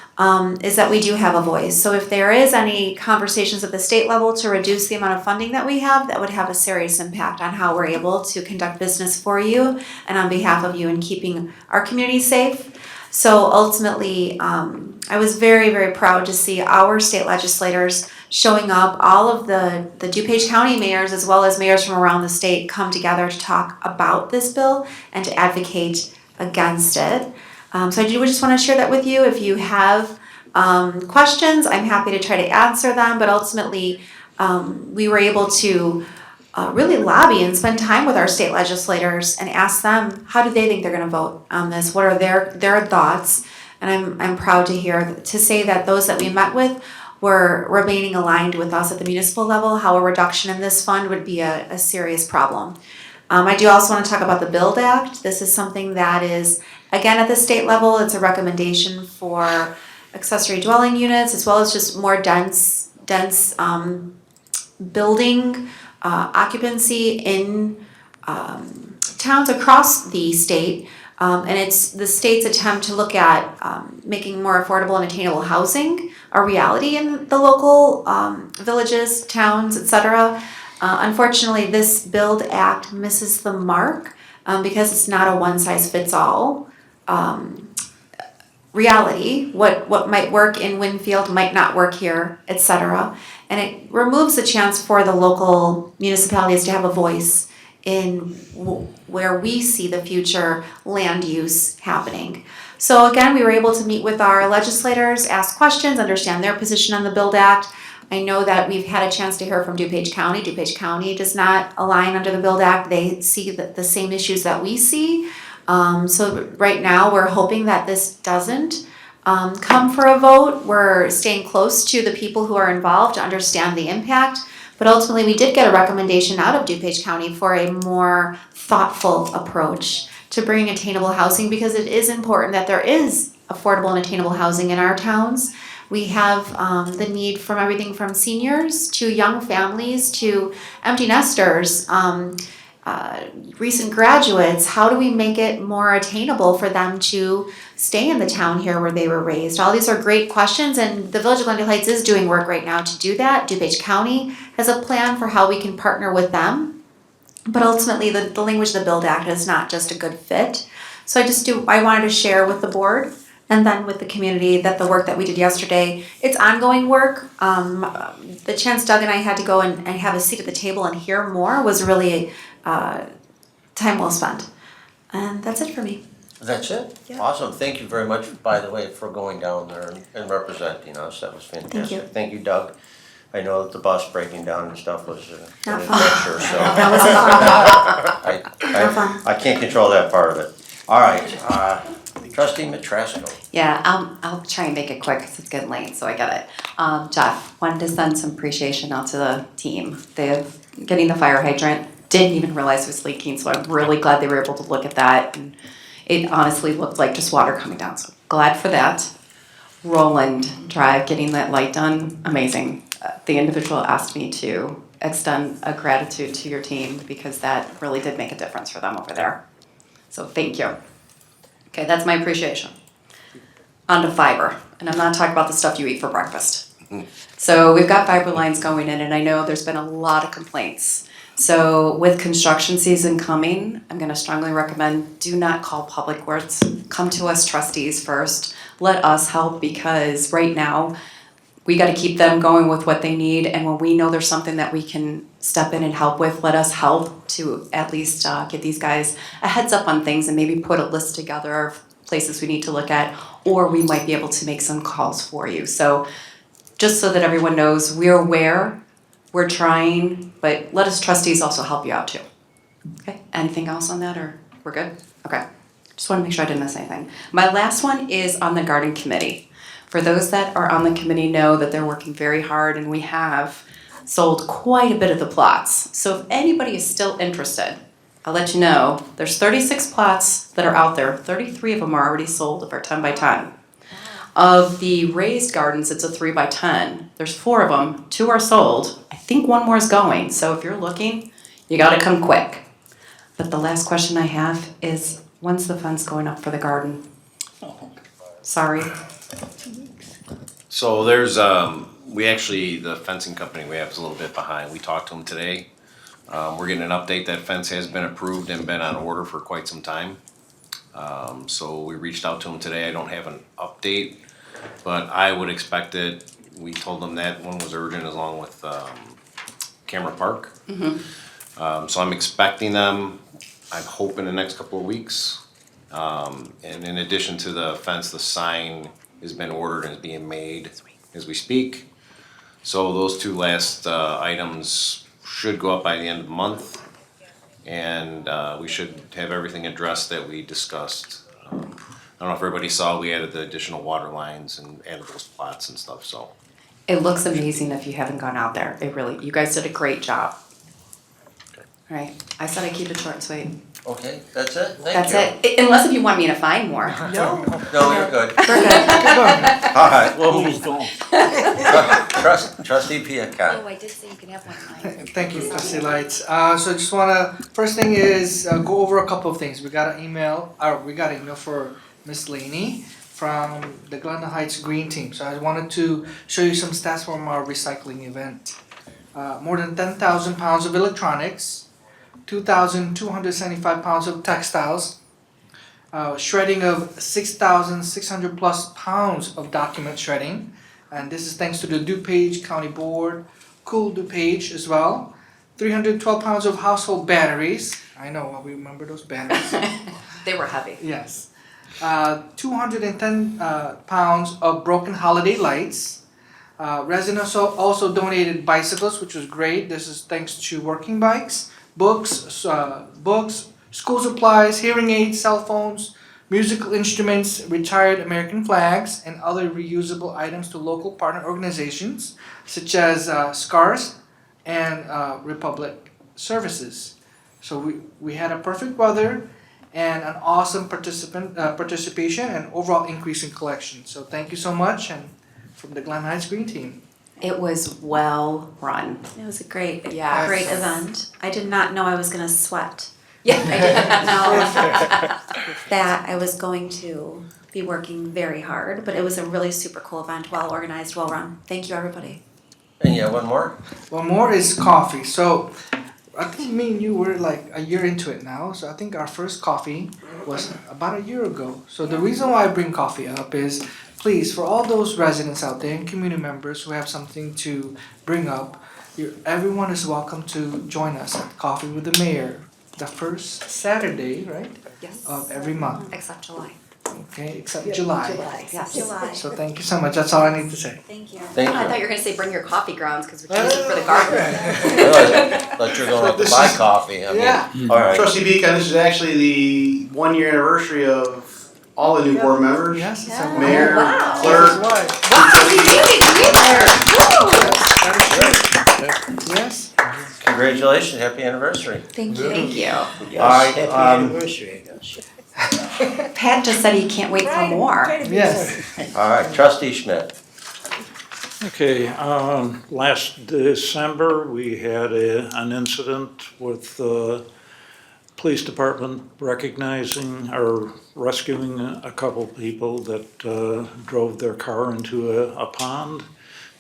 is that we do have a voice. So if there is any conversations at the state level to reduce the amount of funding that we have, that would have a serious impact on how we're able to conduct business for you and on behalf of you in keeping our community safe. So ultimately, I was very, very proud to see our state legislators showing up, all of the DuPage County mayors as well as mayors from around the state come together to talk about this bill and to advocate against it. So I do just want to share that with you. If you have questions, I'm happy to try to answer them, but ultimately we were able to really lobby and spend time with our state legislators and ask them, how do they think they're going to vote on this? What are their thoughts? And I'm proud to say that those that we met with were remaining aligned with us at the municipal level, how a reduction in this fund would be a serious problem. I do also want to talk about the BUILD Act. This is something that is, again, at the state level, it's a recommendation for accessory dwelling units as well as just more dense building occupancy in towns across the state. And it's the state's attempt to look at making more affordable and attainable housing a reality in the local villages, towns, etc. Unfortunately, this BUILD Act misses the mark because it's not a one-size-fits-all reality. What might work in Winfield might not work here, etc. And it removes the chance for the local municipalities to have a voice in where we see the future land use happening. So again, we were able to meet with our legislators, ask questions, understand their position on the BUILD Act. I know that we've had a chance to hear from DuPage County. DuPage County does not align under the BUILD Act. They see the same issues that we see. So right now, we're hoping that this doesn't come for a vote. We're staying close to the people who are involved to understand the impact. But ultimately, we did get a recommendation out of DuPage County for a more thoughtful approach to bringing attainable housing, because it is important that there is affordable and attainable housing in our towns. We have the need from everything from seniors to young families to empty nesters, recent graduates. How do we make it more attainable for them to stay in the town here where they were raised? All these are great questions, and the Village of Glendale Heights is doing work right now to do that. DuPage County has a plan for how we can partner with them. But ultimately, the language of the BUILD Act is not just a good fit. So I wanted to share with the board and then with the community that the work that we did yesterday, it's ongoing work. The chance Doug and I had to go and have a seat at the table and hear more was really time well spent. And that's it for me.
That's it?
Yeah.
Awesome. Thank you very much, by the way, for going down there and representing us. That was fantastic.
Thank you.
Thank you, Doug. I know that the bus breaking down and stuff was an
Not fun.
adventure, so.
That wasn't
Not
fun.
I can't control that part of it. All right, Trustee Matrasco.
Yeah, I'll try and make it quick because it's getting late, so I get it. Jeff, wanted to send some appreciation out to the team. Getting the fire hydrant, didn't even realize it was leaking, so I'm really glad they were able to look at that. And it honestly looked like just water coming down, so glad for that. Roland Drive, getting that light done, amazing. The individual asked me to extend a gratitude to your team because that really did make a difference for them over there. So thank you. Okay, that's my appreciation. On to fiber, and I'm not talking about the stuff you eat for breakfast. So we've got fiber lines going in, and I know there's been a lot of complaints. So with construction season coming, I'm gonna strongly recommend, do not call Public Works. Come to us trustees first. Let us help, because right now, we gotta keep them going with what they need, and when we know there's something that we can step in and help with, let us help to at least give these guys a heads up on things and maybe put a list together of places we need to look at, or we might be able to make some calls for you. So just so that everyone knows, we're aware, we're trying, but let us trustees also help you out too. Okay, anything else on that, or we're good? Okay, just wanna make sure I didn't miss anything. My last one is on the garden committee. For those that are on the committee know that they're working very hard, and we have sold quite a bit of the plots. So if anybody is still interested, I'll let you know, there's 36 plots that are out there. 33 of them are already sold of our 10 by 10. Of the raised gardens, it's a 3 by 10. There's 4 of them, 2 are sold. I think 1 more is going. So if you're looking, you gotta come quick. But the last question I have is, when's the fence going up for the garden? Sorry.
So there's, the fencing company we have is a little bit behind. We talked to them today. We're getting an update that fence has been approved and been on order for quite some time. So we reached out to them today. I don't have an update, but I would expect it. We told them that one was urgent along with, Camera Park. So I'm expecting them, I hope in the next couple of weeks. And in addition to the fence, the sign has been ordered and is being made as we speak. So those 2 last items should go up by the end of the month. And we should have everything addressed that we discussed. I don't know if everybody saw, we added the additional water lines and added those plots and stuff, so.
It looks amazing if you haven't gone out there. It really, you guys did a great job. All right, I said I'd keep it short and sweet.
Okay, that's it? Thank you.
That's it, unless if you want me to find more.
No, you're good.
We're good.
All right, well,
He's gone.
trustee Piatkon.
I did say you can have one.
Thank you, trustee Lights. So I just wanna, first thing is go over a couple of things. We got an email for Miss Laney from the Glendale Heights Green Team. So I wanted to show you some stats from our recycling event. More than 10,000 pounds of electronics, 2,275 pounds of textiles, shredding of 6,600 plus pounds of document shredding. And this is thanks to the DuPage County Board, Cool DuPage as well. 312 pounds of household batteries. I know, we remember those batteries.
They were heavy.
Yes. 210 pounds of broken holiday lights. Residents also donated bicycles, which was great. This is thanks to Working Bikes, books, school supplies, hearing aids, cell phones, musical instruments, retired American flags, and other reusable items to local partner organizations such as SCARS and Republic Services. So we had a perfect weather and an awesome participation and overall increase in collection. So thank you so much, and from the Glen Heights Green Team.
It was well run.
It was a great
Yes.
event. I did not know I was gonna sweat.
Yeah.
I did not know that I was going to be working very hard, but it was a really super cool event, well organized, well run. Thank you, everybody.
And yeah, one more?
One more is coffee. So I think me and you were like a year into it now. So I think our first coffee was about a year ago. So the reason why I bring coffee up is, please, for all those residents out there and community members who have something to bring up, everyone is welcome to join us at Coffee with the Mayor, the first Saturday, right?
Yes.
Of every month.
Except July.
Okay, except July.
Yes.
July.
So thank you so much. That's all I need to say.
Thank you.
Thank
I
you.
thought you were gonna say bring your coffee grounds because we can use it for the garden.
Thought you were going up to buy coffee. I mean,
Yeah.
all right.
Trustee Beacon, this is actually the 1-year anniversary of all the new board members.
Yes, it's
Yeah.
a
Mayor,
Wow.
clerk.
Yes.
Congratulations, happy anniversary.
Thank you.
Thank you.
All right,
Happy anniversary, I guess.
Pat just said he can't wait for more.
Yes.
All right, trustee Schmidt.
Okay, last December, we had an incident with the police department recognizing or rescuing a couple people that drove their car into a pond.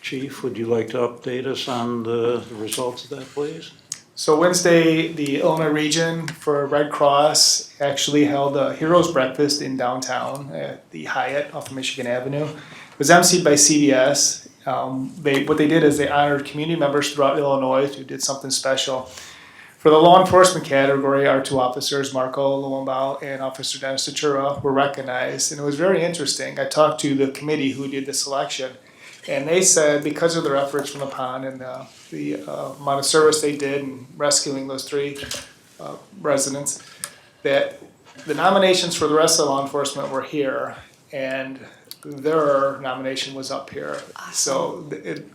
Chief, would you like to update us on the results of that, please?
So Wednesday, the Illinois region for Red Cross actually held a heroes breakfast in downtown at the Hyatt off of Michigan Avenue. It was emceed by CBS. What they did is they honored community members throughout Illinois who did something special. For the law enforcement category, our two officers, Marco Lowenbaugh and Officer Dennis Satura, were recognized, and it was very interesting. I talked to the committee who did the selection, and they said because of their efforts from the pond and the amount of service they did in rescuing those three residents, that the nominations for the rest of the law enforcement were here, and their nomination was up here. So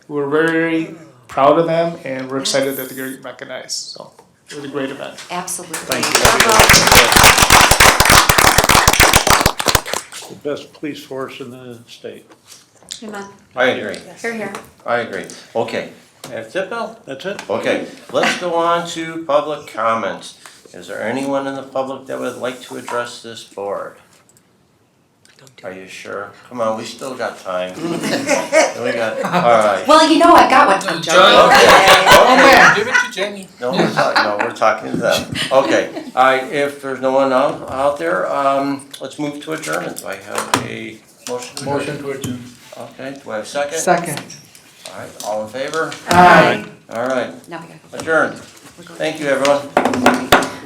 we're very proud of them, and we're excited that they're getting recognized. So it was a great event.
Absolutely.
Thank you. The best police force in the state.
Amen.
I agree.
Here, here.
I agree. Okay, that's it, Bill?
That's it.
Okay, let's go on to public comments. Is there anyone in the public that would like to address this board? Are you sure? Come on, we still got time. All right.
Well, you know, I've got one. I'm joking.
Oh, man.
Give it to Jenny.
No, we're talking to them. Okay, all right, if there's no one out there, let's move to adjournment. Do I have a motion?
Motion to adjourn.
Okay, do I have a second?
Second.
All right, all in favor?
Aye.
All right,
Now we gotta go.
adjourned. Thank you, everyone.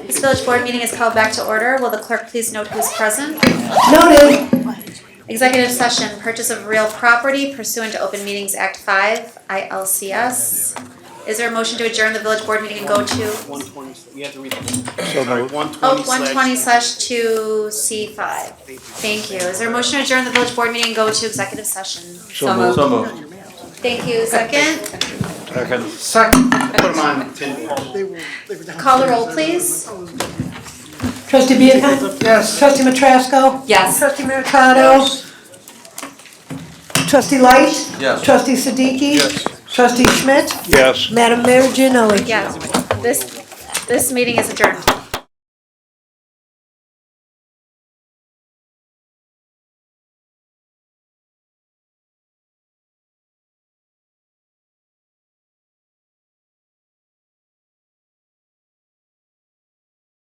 This village board meeting is called back to order. Will the clerk please note who's present?
Noted.
Executive session, purchase of real property pursuant to Open Meetings Act 5, ILCS. Is there a motion to adjourn the village board meeting and go to?
120, you have to read that.
So moved.
120/2C5. Thank you. Is there a motion to adjourn the village board meeting and go to executive session?
So moved.
So moved.
Thank you. Second?
Second.
Second.
Put them on tin.
Call the roll, please.
Trustee Viacon?
Yes.
Trustee Matrasco?
Yes.
Trustee Mercado? Trustee Light?
Yes.
Trustee Siddiqui?
Yes.
Trustee Schmidt?
Yes.
Madam Mayor Gianelli?
Yes. This meeting is adjourned.